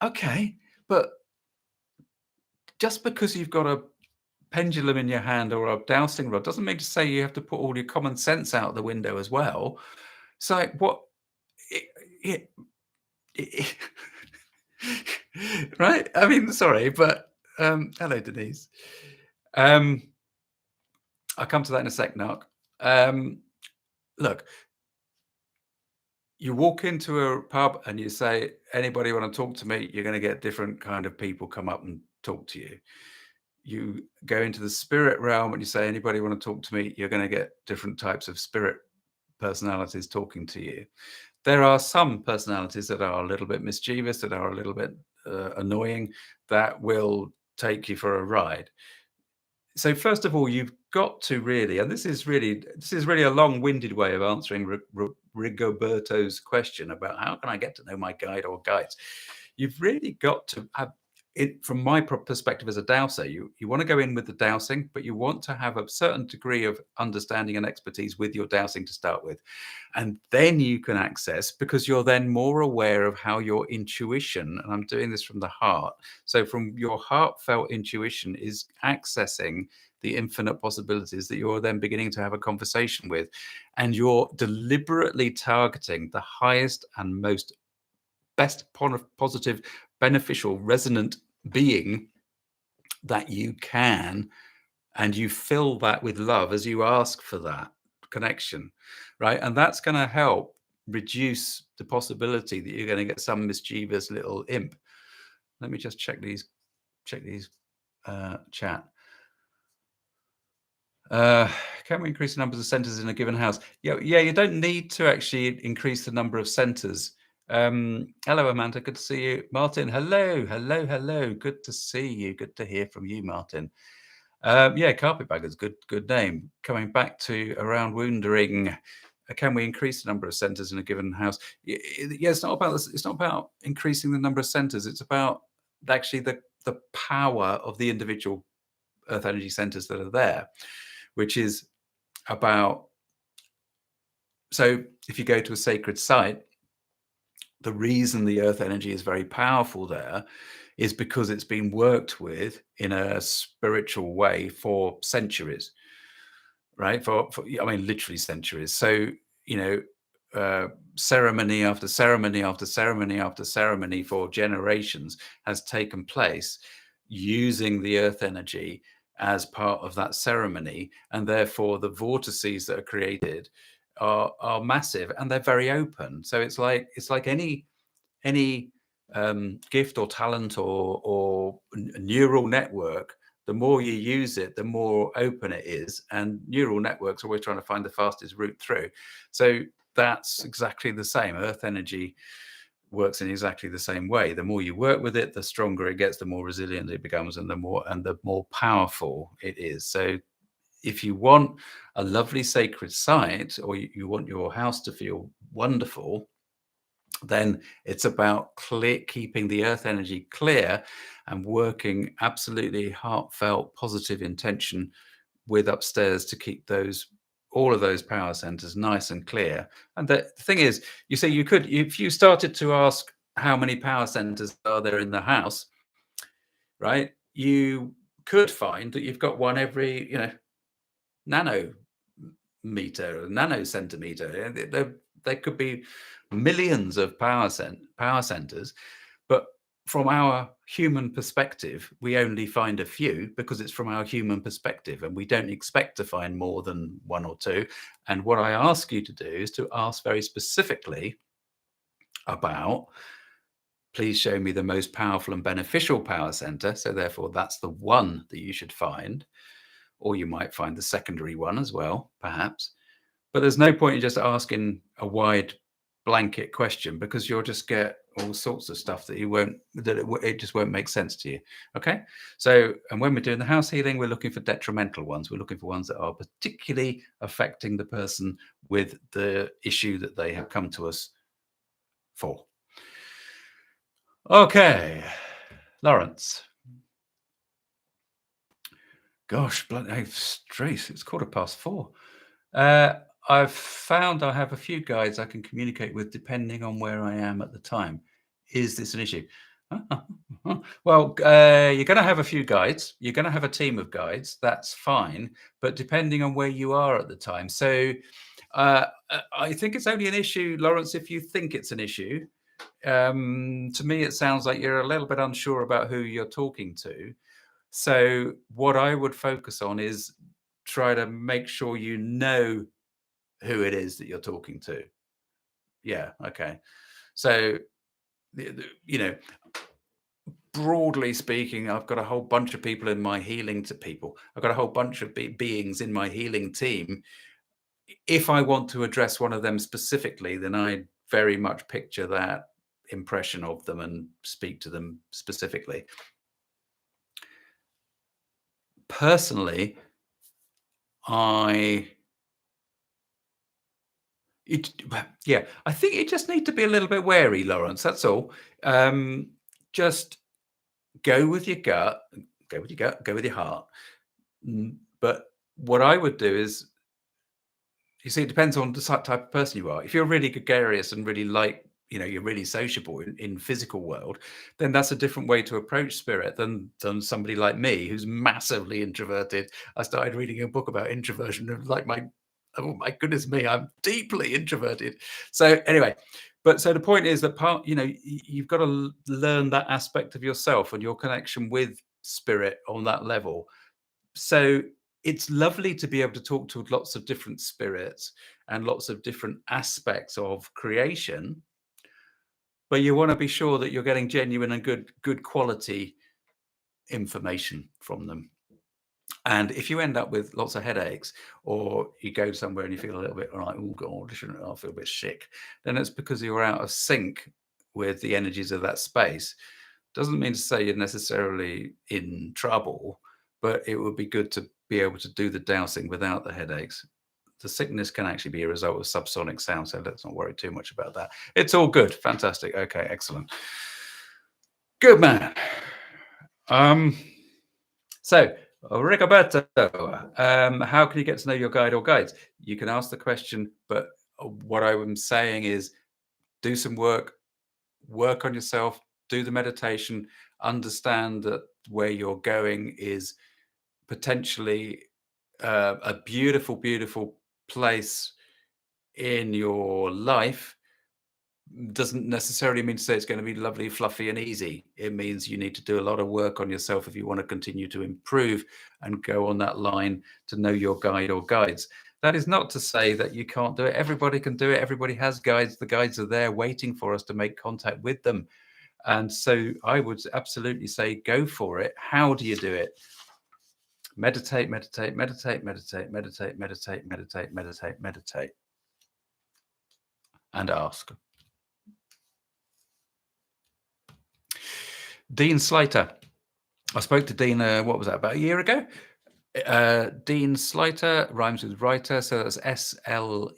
okay, but just because you've got a pendulum in your hand or a dowsing rod doesn't mean to say you have to put all your common sense out the window as well. It's like, what? It right? I mean, sorry, but hello, Denise. I'll come to that in a sec, Narc. Look, you walk into a pub and you say, "Anybody want to talk to me?" You're going to get different kind of people come up and talk to you. You go into the spirit realm and you say, "Anybody want to talk to me?" You're going to get different types of spirit personalities talking to you. There are some personalities that are a little bit mischievous, that are a little bit annoying, that will take you for a ride. So first of all, you've got to really, and this is really a long-winded way of answering Rigoberto's question about how can I get to know my guide or guides. You've really got to have from my perspective as a dowser, you want to go in with the dowsing, but you want to have a certain degree of understanding and expertise with your dowsing to start with. And then you can access, because you're then more aware of how your intuition, and I'm doing this from the heart. So from your heartfelt intuition is accessing the infinite possibilities that you're then beginning to have a conversation with. And you're deliberately targeting the highest and most best positive, beneficial, resonant being that you can, and you fill that with love as you ask for that connection, right? And that's going to help reduce the possibility that you're going to get some mischievous little imp. Let me just check these chat. Uh, can we increase the numbers of centers in a given house? Yeah, you don't need to actually increase the number of centers. Hello, Amanda. Good to see you. Martin, hello, hello, hello. Good to see you. Good to hear from you, Martin. Yeah, carpetbaggers, good name. Coming back to around woundering, can we increase the number of centers in a given house? Yeah, it's not about this. It's not about increasing the number of centers. It's about actually the power of the individual earth energy centers that are there, which is about, so if you go to a sacred site, the reason the earth energy is very powerful there is because it's been worked with in a spiritual way for centuries, right? For I mean, literally centuries. So, you know, ceremony after ceremony after ceremony after ceremony for generations has taken place using the earth energy as part of that ceremony, and therefore the vortices that are created are massive, and they're very open. So it's like any gift or talent or neural network. The more you use it, the more open it is, and neural networks are always trying to find the fastest route through. So that's exactly the same. Earth energy works in exactly the same way. The more you work with it, the stronger it gets, the more resilient it becomes, and the more powerful it is. So if you want a lovely sacred site, or you want your house to feel wonderful, then it's about keeping the earth energy clear and working absolutely heartfelt, positive intention with upstairs to keep all of those power centers nice and clear. And the thing is, you say you could, if you started to ask how many power centers are there in the house, right? You could find that you've got one every, nanometer or nanocentimeter. There could be millions of power centers, but from our human perspective, we only find a few because it's from our human perspective, and we don't expect to find more than one or two. And what I ask you to do is to ask very specifically about, please show me the most powerful and beneficial power center. So therefore, that's the one that you should find, or you might find the secondary one as well, perhaps. But there's no point in just asking a wide blanket question, because you'll just get all sorts of stuff that it just won't make sense to you. Okay. So, and when we're doing the house healing, we're looking for detrimental ones. We're looking for ones that are particularly affecting the person with the issue that they have come to us for. Okay. Lawrence. Gosh, Trace, it's 4:15. I've found I have a few guides I can communicate with depending on where I am at the time. Is this an issue? Well, you're going to have a few guides. You're going to have a team of guides. That's fine. But depending on where you are at the time. So I think it's only an issue, Lawrence, if you think it's an issue. To me, it sounds like you're a little bit unsure about who you're talking to. So what I would focus on is try to make sure you know who it is that you're talking to. Yeah. Okay. So, broadly speaking, I've got a whole bunch of people in my healing to people. I've got a whole bunch of beings in my healing team. If I want to address one of them specifically, then I very much picture that impression of them and speak to them specifically. Personally, I think you just need to be a little bit wary, Lawrence. That's all. Just go with your gut, go with your heart. But what I would do is, you see, it depends on the type of person you are. If you're really gregarious and really like, you're really sociable in physical world, then that's a different way to approach spirit than somebody like me who's massively introverted. I started reading a book about introversion and like oh my goodness me, I'm deeply introverted. So anyway, but so the point is that you've got to learn that aspect of yourself and your connection with spirit on that level. So it's lovely to be able to talk to lots of different spirits and lots of different aspects of creation, but you want to be sure that you're getting genuine and good quality information from them. And if you end up with lots of headaches, or you go somewhere and you feel a little bit like, oh God, I feel a bit sick, then it's because you're out of sync with the energies of that space. Doesn't mean to say you're necessarily in trouble, but it would be good to be able to do the dowsing without the headaches. The sickness can actually be a result of subsonic sound, so let's not worry too much about that. It's all good. Fantastic. Okay, excellent. Good man. So, Rigoberto, how can you get to know your guide or guides? You can ask the question, but what I'm saying is do some work on yourself, do the meditation, understand that where you're going is potentially a beautiful, beautiful place in your life. Doesn't necessarily mean to say it's going to be lovely, fluffy, and easy. It means you need to do a lot of work on yourself if you want to continue to improve and go on that line to know your guide or guides. That is not to say that you can't do it. Everybody can do it. Everybody has guides. The guides are there waiting for us to make contact with them. And so I would absolutely say go for it. How do you do it? Meditate, meditate, meditate, meditate, meditate, meditate, meditate, meditate, meditate, and ask. Dean Slater. I spoke to Dean, what was that, about a year ago? Dean Slater rhymes with writer, so that's Sluyter.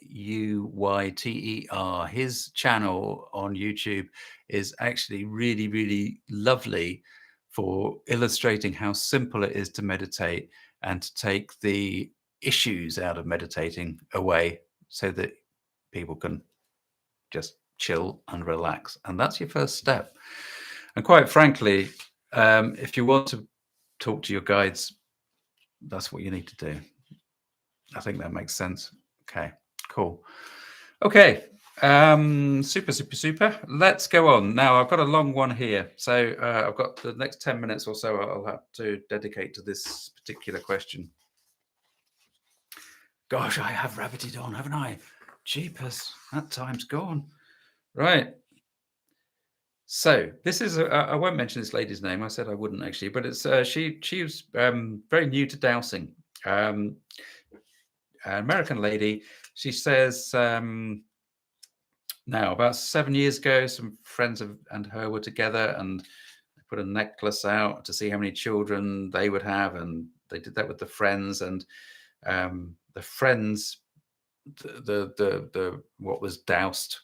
His channel on YouTube is actually really, really lovely for illustrating how simple it is to meditate and to take the issues out of meditating away so that people can just chill and relax. And that's your first step. And quite frankly, if you want to talk to your guides, that's what you need to do. I think that makes sense. Okay, cool. Okay, super, super, super. Let's go on. Now, I've got a long one here. So I've got the next 10 minutes or so I'll have to dedicate to this particular question. Gosh, I have rabbited on, haven't I? Jeepers, that time's gone. Right. So this is, I won't mention this lady's name. I said I wouldn't actually, but it's she was very new to dowsing. An American lady. She says now about 7 years ago, some friends and her were together and they put a necklace out to see how many children they would have, and they did that with the friends, and the friends, the what was dowsed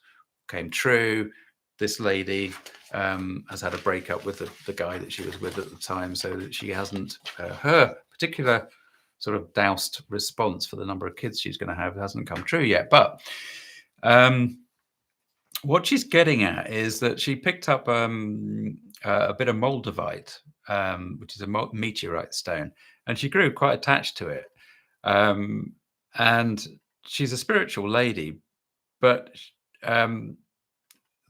came true. This lady has had a breakup with the guy that she was with at the time, so that she hasn't, her particular sort of dowsed response for the number of kids she's going to have hasn't come true yet. But what she's getting at is that she picked up a bit of moldavite, which is a meteorite stone, and she grew quite attached to it. And she's a spiritual lady, but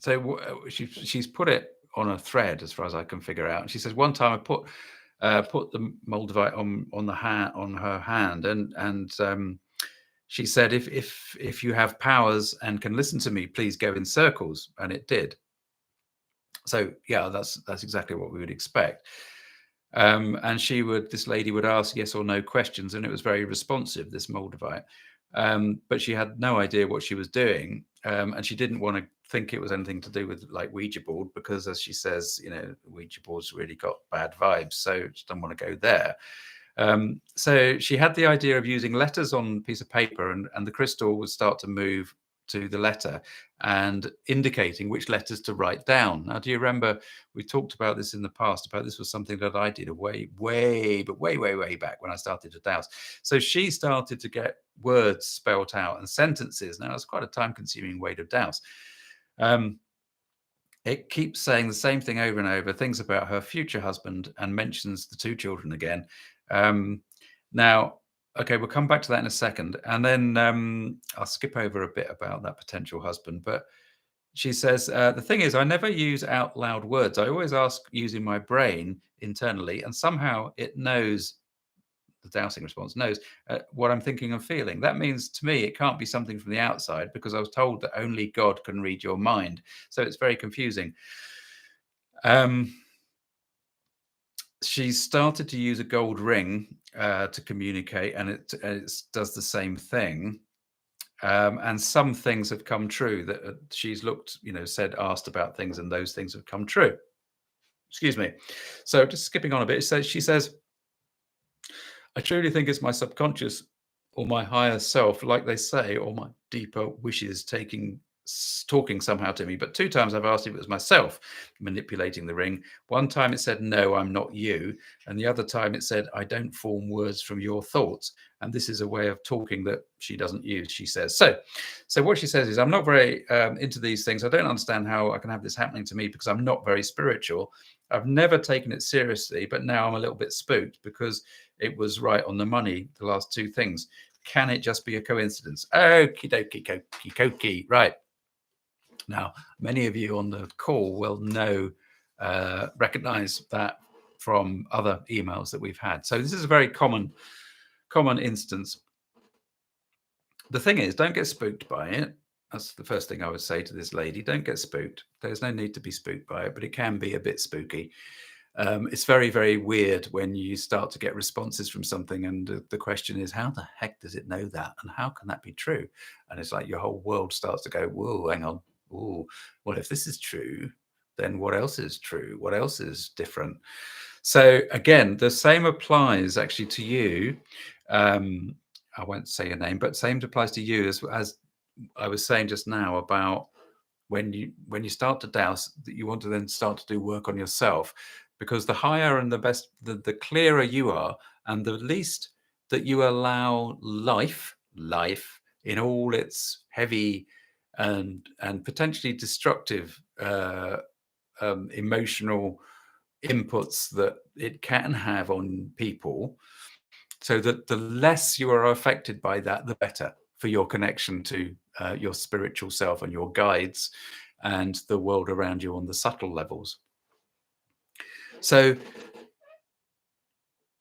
so she's put it on a thread, as far as I can figure out. And she says one time I put the moldavite on her hand, and she said, if you have powers and can listen to me, please go in circles, and it did. So yeah, that's exactly what we would expect. And this lady would ask yes or no questions, and it was very responsive, this moldavite. But she had no idea what she was doing, and she didn't want to think it was anything to do with like Ouija board, because as she says, Ouija board's really got bad vibes, so she doesn't want to go there. So she had the idea of using letters on a piece of paper, and the crystal would start to move to the letter and indicating which letters to write down. Now, do you remember we talked about this in the past, about this was something that I did way back when I started to dowse. So she started to get words spelt out and sentences. Now, it's quite a time-consuming way to dowse. It keeps saying the same thing over and over, things about her future husband, and mentions the two children again. Now, okay, we'll come back to that in a second. And then I'll skip over a bit about that potential husband. But she says, the thing is, I never use out loud words. I always ask using my brain internally, and somehow it knows, the dowsing response knows what I'm thinking and feeling. That means to me, it can't be something from the outside, because I was told that only God can read your mind. So it's very confusing. She started to use a gold ring to communicate, and it does the same thing. And some things have come true that she's looked, said, asked about things, and those things have come true. Excuse me. So just skipping on a bit, she says, I truly think it's my subconscious or my higher self, like they say, or my deeper wishes talking somehow to me. But 2 times I've asked if it was myself manipulating the ring. One time it said, no, I'm not you. And the other time it said, I don't form words from your thoughts. And this is a way of talking that she doesn't use, she says. So what she says is, I'm not very into these things. I don't understand how I can have this happening to me, because I'm not very spiritual. I've never taken it seriously, but now I'm a little bit spooked because it was right on the money, the last 2 things. Can it just be a coincidence? Okie dokie, kokey, kokey. Right. Now, many of you on the call will recognize that from other emails that we've had. So this is a very common instance. The thing is, don't get spooked by it. That's the first thing I would say to this lady. Don't get spooked. There's no need to be spooked by it, but it can be a bit spooky. It's very, very weird when you start to get responses from something, and the question is, how the heck does it know that? And how can that be true? And it's like your whole world starts to go, whoa, hang on. Oh, well, if this is true, then what else is true? What else is different? So again, the same applies actually to you. I won't say your name, but same applies to you as I was saying just now about when you start to dowse, that you want to then start to do work on yourself, because the higher and the best, the clearer you are, and the least that you allow life in all its heavy and potentially destructive emotional inputs that it can have on people, so that the less you are affected by that, the better for your connection to your spiritual self and your guides and the world around you on the subtle levels. So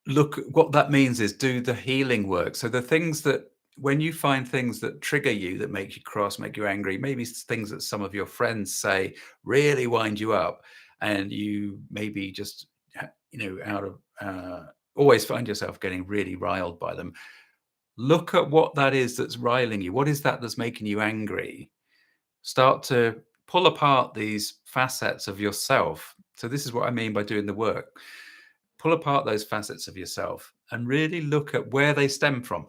look, what that means is do the healing work. So the things that, when you find things that trigger you, that make you cross, make you angry, maybe things that some of your friends say really wind you up, and you maybe just, out of always find yourself getting really riled by them. Look at what that is that's riling you. What is that that's making you angry? Start to pull apart these facets of yourself. So this is what I mean by doing the work. Pull apart those facets of yourself and really look at where they stem from.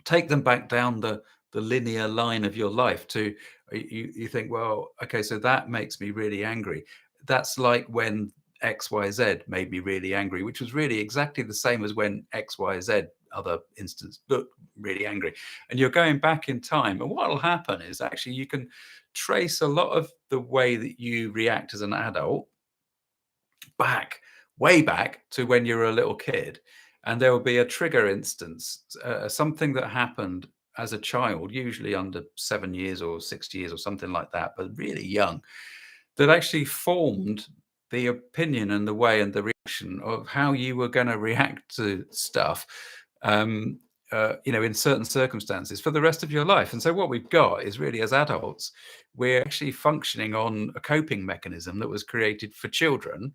Take them back down the linear line of your life to, you think, well, okay, so that makes me really angry. That's like when XYZ made me really angry, which was really exactly the same as when XYZ, other instance, looked really angry. And you're going back in time. And what will happen is actually you can trace a lot of the way that you react as an adult way back to when you were a little kid. And there will be a trigger instance, something that happened as a child, usually under 7 years or 6 years or something like that, but really young, that actually formed the opinion and the way and the reaction of how you were going to react to stuff, in certain circumstances for the rest of your life. And so what we've got is really, as adults, we're actually functioning on a coping mechanism that was created for children.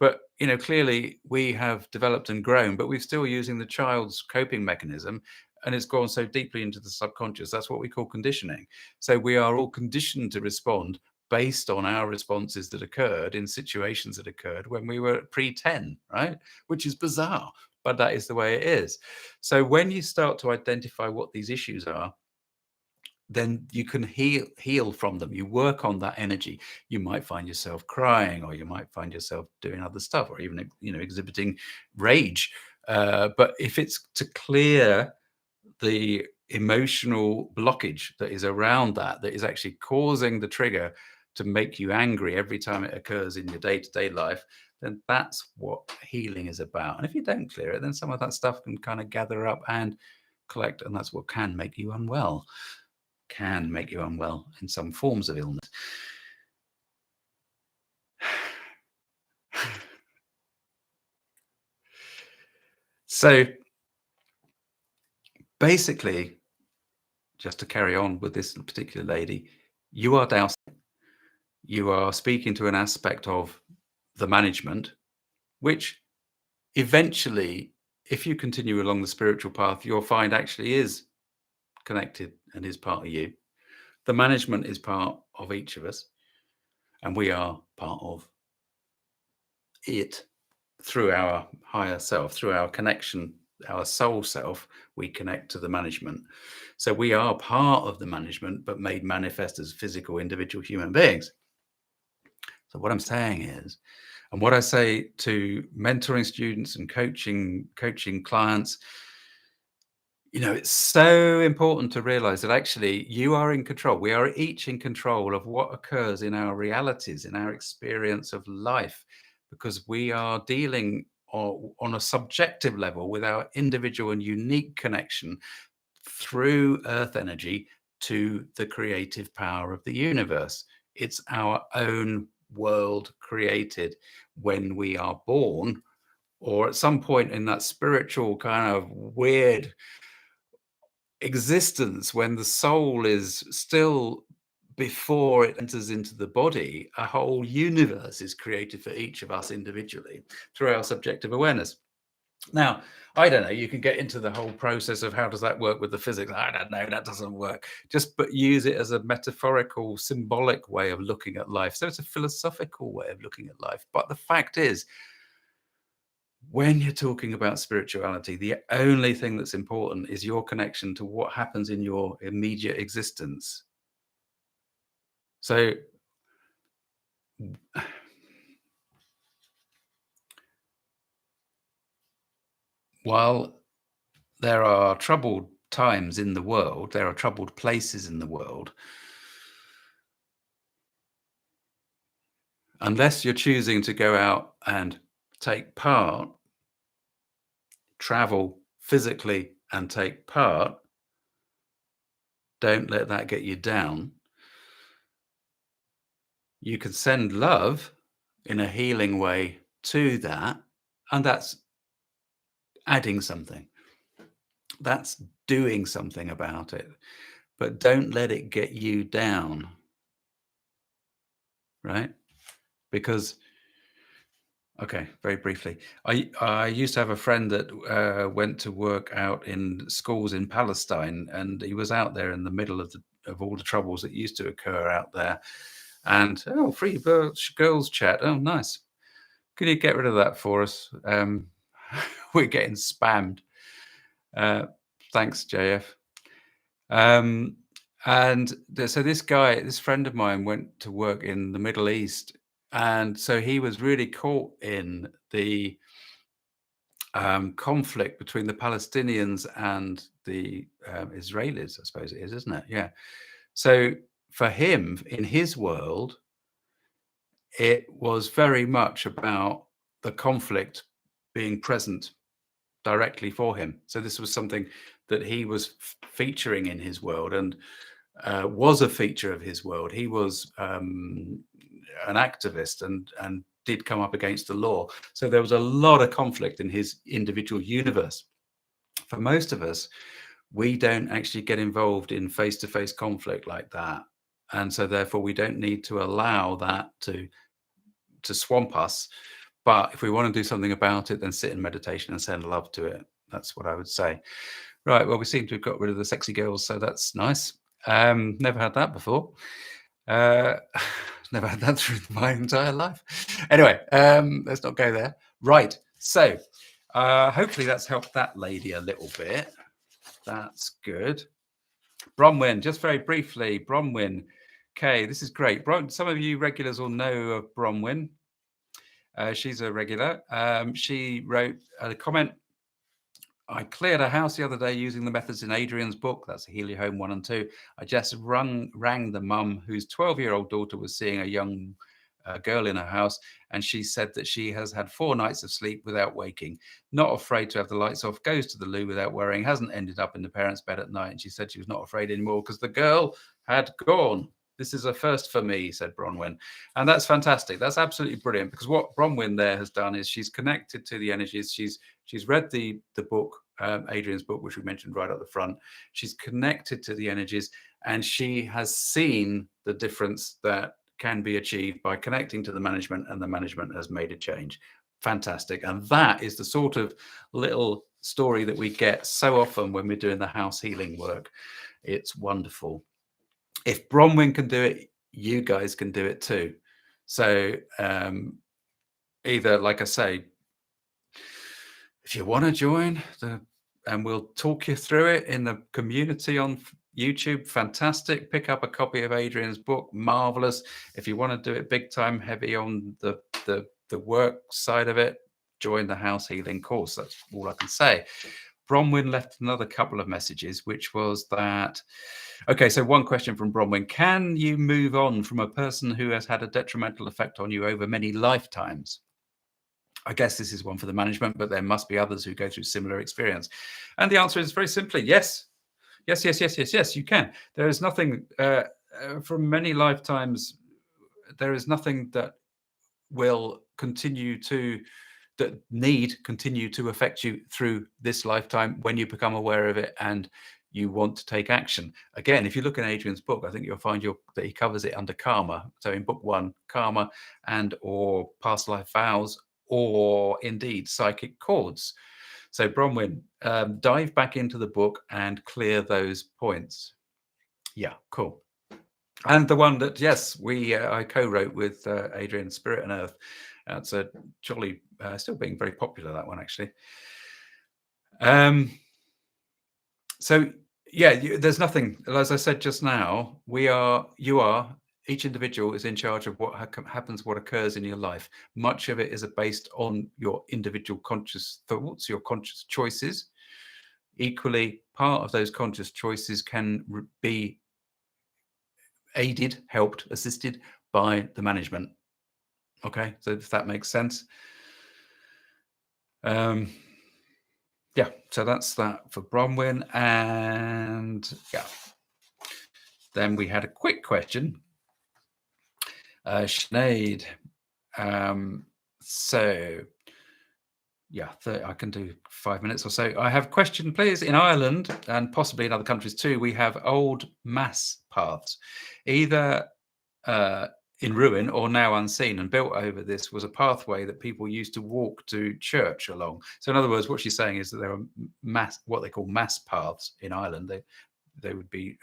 But, clearly we have developed and grown, but we're still using the child's coping mechanism, and it's gone so deeply into the subconscious. That's what we call conditioning. So we are all conditioned to respond based on our responses that occurred in situations that occurred when we were pre-10, right? Which is bizarre, but that is the way it is. So when you start to identify what these issues are, then you can heal from them. You work on that energy. You might find yourself crying, or you might find yourself doing other stuff, or even exhibiting rage. But if it's to clear the emotional blockage that is around that is actually causing the trigger to make you angry every time it occurs in your day-to-day life, then that's what healing is about. And if you don't clear it, then some of that stuff can kind of gather up and collect, and that's what can make you unwell. Can make you unwell in some forms of illness. So basically, just to carry on with this particular lady, you are dowsing. You are speaking to an aspect of the management, which eventually, if you continue along the spiritual path, you'll find actually is connected and is part of you. The management is part of each of us, and we are part of it through our higher self, through our connection, our soul self. We connect to the management. So we are part of the management, but made manifest as physical individual human beings. So what I'm saying is, and what I say to mentoring students and coaching clients, it's so important to realize that actually you are in control. We are each in control of what occurs in our realities, in our experience of life, because we are dealing on a subjective level with our individual and unique connection through earth energy to the creative power of the universe. It's our own world created when we are born, or at some point in that spiritual kind of weird existence when the soul is still, before it enters into the body, a whole universe is created for each of us individually through our subjective awareness. Now, I don't know, you can get into the whole process of how does that work with the physics. I don't know, that doesn't work. But use it as a metaphorical, symbolic way of looking at life. So it's a philosophical way of looking at life. But the fact is, when you're talking about spirituality, the only thing that's important is your connection to what happens in your immediate existence. So while there are troubled times in the world, there are troubled places in the world, unless you're choosing to go out and take part, travel physically and take part, don't let that get you down. You can send love in a healing way to that, and that's adding something. That's doing something about it. But don't let it get you down, right? Because, okay, very briefly, I used to have a friend that went to work out in schools in Palestine, and he was out there in the middle of all the troubles that used to occur out there. And free girls chat. Oh, nice. Could you get rid of that for us? We're getting spammed. Thanks, JF. So this friend of mine went to work in the Middle East, and so he was really caught in the conflict between the Palestinians and the Israelis, I suppose it is, isn't it? Yeah. So for him, in his world, it was very much about the conflict being present directly for him. So this was something that he was featuring in his world, and was a feature of his world. He was an activist and did come up against the law. So there was a lot of conflict in his individual universe. For most of us, we don't actually get involved in face-to-face conflict like that. And so therefore we don't need to allow that to swamp us. But if we want to do something about it, then sit in meditation and send love to it. That's what I would say. Right. Well, we seem to have got rid of the sexy girls, so that's nice. Never had that before. Never had that through my entire life. Anyway, let's not go there. Right. So hopefully that's helped that lady a little bit. That's good. Bronwyn, just very briefly, Bronwyn. Okay, this is great. Some of you regulars will know of Bronwyn. She's a regular. She wrote a comment. I cleared a house the other day using the methods in Adrian's book. That's Heal Your Home 1 and 2. I just rang the mum whose 12-year-old daughter was seeing a young girl in her house, and she said that she has had 4 nights of sleep without waking, not afraid to have the lights off, goes to the loo without worrying, hasn't ended up in the parents' bed at night. And she said she was not afraid anymore because the girl had gone. This is a first for me, said Bronwyn. And that's fantastic. That's absolutely brilliant, because what Bronwyn there has done is she's connected to the energies. She's read the book, Adrian's book, which we mentioned right at the front. She's connected to the energies, and she has seen the difference that can be achieved by connecting to the management, and the management has made a change. Fantastic. And that is the sort of little story that we get so often when we're doing the house healing work. It's wonderful. If Bronwyn can do it, you guys can do it too. So either, like I say, if you want to join and we'll talk you through it in the community on YouTube, fantastic. Pick up a copy of Adrian's book, marvelous. If you want to do it big time, heavy on the work side of it, join the house healing course. That's all I can say. Bronwyn left another couple of messages, which was that, okay, so one question from Bronwyn: can you move on from a person who has had a detrimental effect on you over many lifetimes? I guess this is one for the management, but there must be others who go through similar experience. And the answer is very simply yes. Yes, you can. There is nothing from many lifetimes. There is nothing that will continue to affect you through this lifetime when you become aware of it and you want to take action. Again, if you look in Adrian's book, I think you'll find that he covers it under karma. So in book 1, karma and or past life vows, or indeed psychic cords. So Bronwyn, dive back into the book and clear those points. Yeah, cool. And the one that, yes, I co-wrote with Adrian, Spirit and Earth. It's a jolly, still being very popular, that one, actually. So, yeah, there's nothing, as I said just now, each individual is in charge of what happens, what occurs in your life. Much of it is based on your individual conscious thoughts, your conscious choices. Equally, part of those conscious choices can be aided, helped, assisted by the management. Okay, so if that makes sense. Yeah, so that's that for Bronwyn. And yeah, then we had a quick question. Sinead. So yeah, I can do 5 minutes or so. I have a question, please. In Ireland, and possibly in other countries too, we have old mass paths, either in ruin or now unseen, and built over this was a pathway that people used to walk to church along. So in other words, what she's saying is that there are what they call mass paths in Ireland. They would be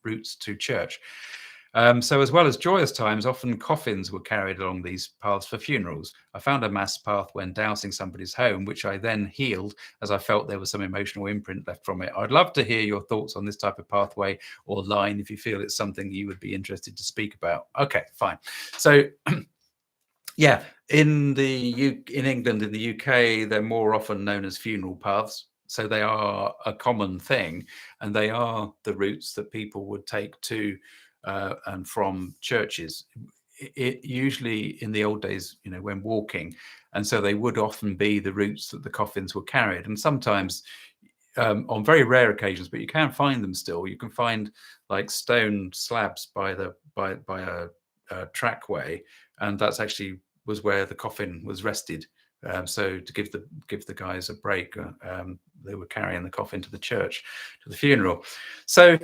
routes to church. So as well as joyous times, often coffins were carried along these paths for funerals. I found a mass path when dowsing somebody's home, which I then healed as I felt there was some emotional imprint left from it. I'd love to hear your thoughts on this type of pathway or line if you feel it's something you would be interested to speak about. Okay, fine. So yeah, in England, in the UK, they're more often known as funeral paths. So they are a common thing, and they are the routes that people would take to and from churches. It usually in the old days, when walking, and so they would often be the routes that the coffins were carried. And sometimes, on very rare occasions, but you can find them still. You can find like stone slabs by a trackway, and that's actually was where the coffin was rested. So to give the guys a break, they were carrying the coffin to the church, to the funeral. So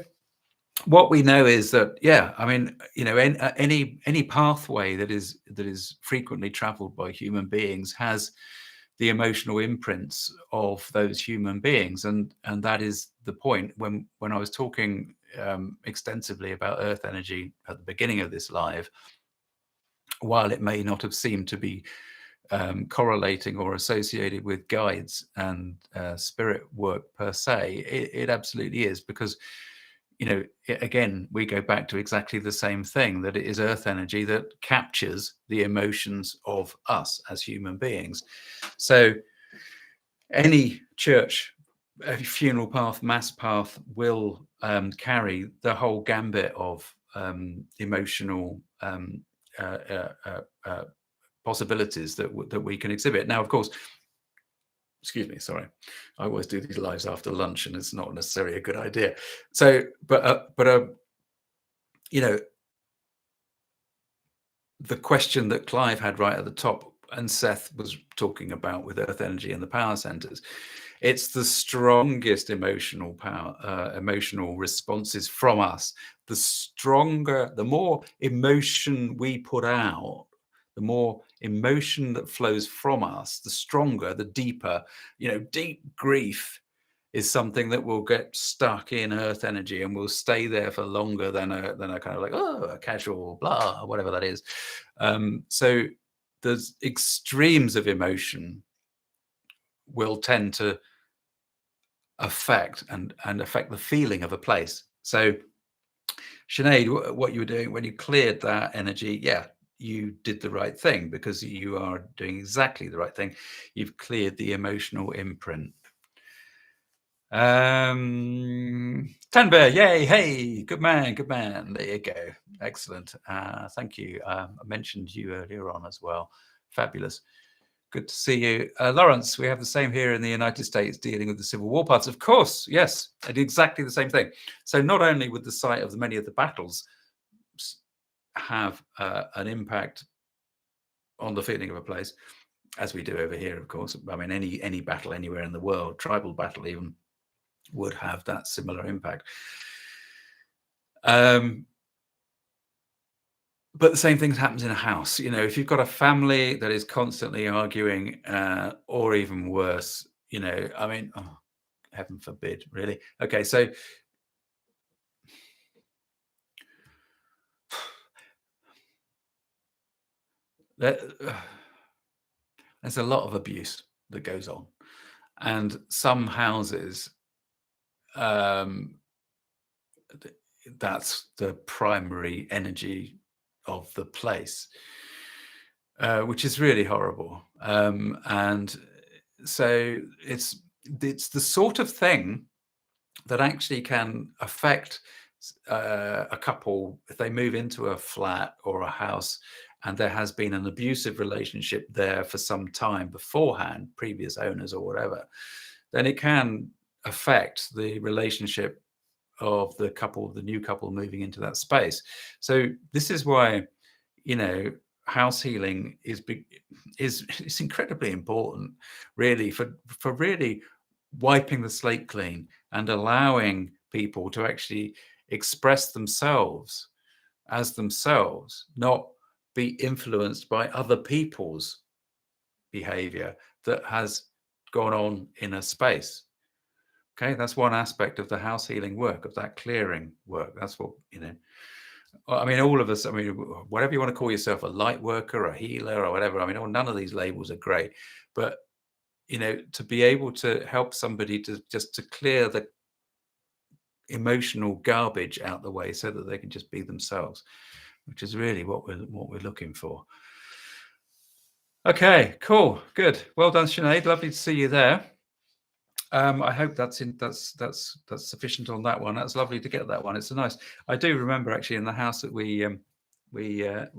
what we know is that, yeah, I mean, any pathway that is frequently traveled by human beings has the emotional imprints of those human beings, and that is the point. When I was talking extensively about earth energy at the beginning of this live, while it may not have seemed to be correlating or associated with guides and spirit work per se, it absolutely is, because again, we go back to exactly the same thing, that it is earth energy that captures the emotions of us as human beings. So any church, a funeral path, mass path will carry the whole gambit of emotional possibilities that we can exhibit. Now, of course, excuse me, sorry, I always do these lives after lunch, and it's not necessarily a good idea. So, you know, the question that Clive had right at the top, and Seth was talking about with earth energy and the power centers, it's the strongest emotional power, emotional responses from us. The stronger, the more emotion we put out, the more emotion that flows from us, the stronger, the deeper. Deep grief is something that will get stuck in earth energy and will stay there for longer than a kind of like, a casual blah, whatever that is. So there's extremes of emotion will tend to affect and affect the feeling of a place. So Sinead, what you were doing when you cleared that energy, yeah, you did the right thing, because you are doing exactly the right thing. You've cleared the emotional imprint. Tanber, yay, hey, good man, there you go, excellent. Thank you. I mentioned you earlier on as well. Fabulous, good to see you. Lawrence, we have the same here in the United States, dealing with the Civil War parts. Of course, yes, I did exactly the same thing. So not only would the site of many of the battles have an impact on the feeling of a place, as we do over here, of course. I mean, any battle anywhere in the world, tribal battle even, would have that similar impact. But the same thing happens in a house. If you've got a family that is constantly arguing, or even worse, I mean, heaven forbid, really. Okay, so there's a lot of abuse that goes on, and some houses, that's the primary energy of the place, which is really horrible. And so it's the sort of thing that actually can affect a couple if they move into a flat or a house and there has been an abusive relationship there for some time beforehand, previous owners or whatever, then it can affect the relationship of the new couple moving into that space. So this is why, house healing is incredibly important, really, for really wiping the slate clean and allowing people to actually express themselves as themselves, not be influenced by other people's behavior that has gone on in a space. Okay, that's one aspect of the house healing work, of that clearing work. That's what, I mean, all of us, I mean, whatever you want to call yourself, a light worker, a healer, or whatever. I mean, none of these labels are great, but, to be able to help somebody to clear the emotional garbage out the way so that they can just be themselves, which is really what we're looking for. Okay, cool, good. Well done, Sinead. Lovely to see you there. I hope that's sufficient on that one. That's lovely to get that one. It's a nice. I do remember actually in the house that we met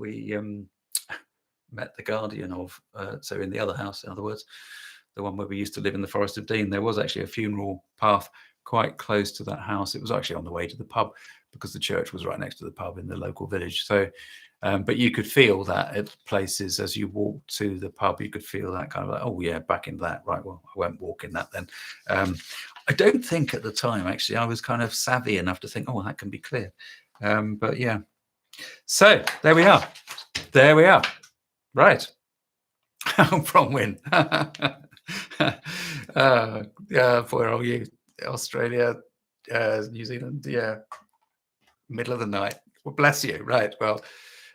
the guardian of. So in the other house, in other words, the one where we used to live in the Forest of Dean, there was actually a funeral path quite close to that house. It was actually on the way to the pub because the church was right next to the pub in the local village. So, but you could feel that at places as you walked to the pub, you could feel that kind of like, oh yeah, back in that. Right, well, I won't walk in that then. I don't think at the time, actually, I was kind of savvy enough to think, oh, that can be cleared. But yeah. So there we are. There we are. Right. Bronwyn. Where are you? Australia, New Zealand, yeah. Middle of the night. Well, bless you. Right. Well,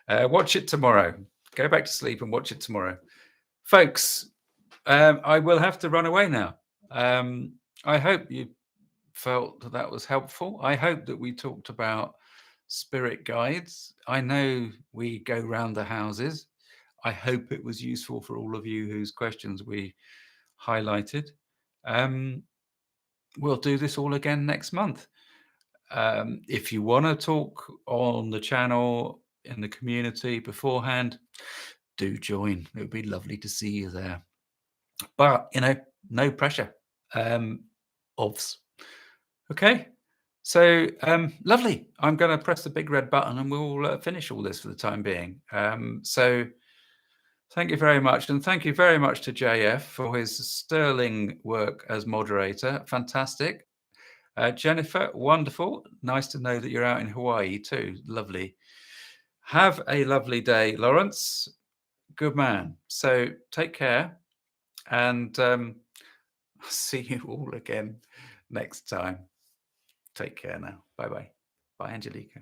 watch it tomorrow. Go back to sleep and watch it tomorrow. Folks, I will have to run away now. I hope you felt that that was helpful. I hope that we talked about spirit guides. I know we go round the houses. I hope it was useful for all of you whose questions we highlighted. Um, we'll do this all again next month. If you want to talk on the channel in the community beforehand, do join. It would be lovely to see you there. But no pressure. Obvs. Okay. So lovely. I'm going to press the big red button and we'll finish all this for the time being. So thank you very much. And thank you very much to JF for his sterling work as moderator. Fantastic. Jennifer, wonderful. Nice to know that you're out in Hawaii too. Lovely. Have a lovely day, Lawrence. Good man. So take care and see you all again next time. Take care now. Bye-bye. Bye, Angelica.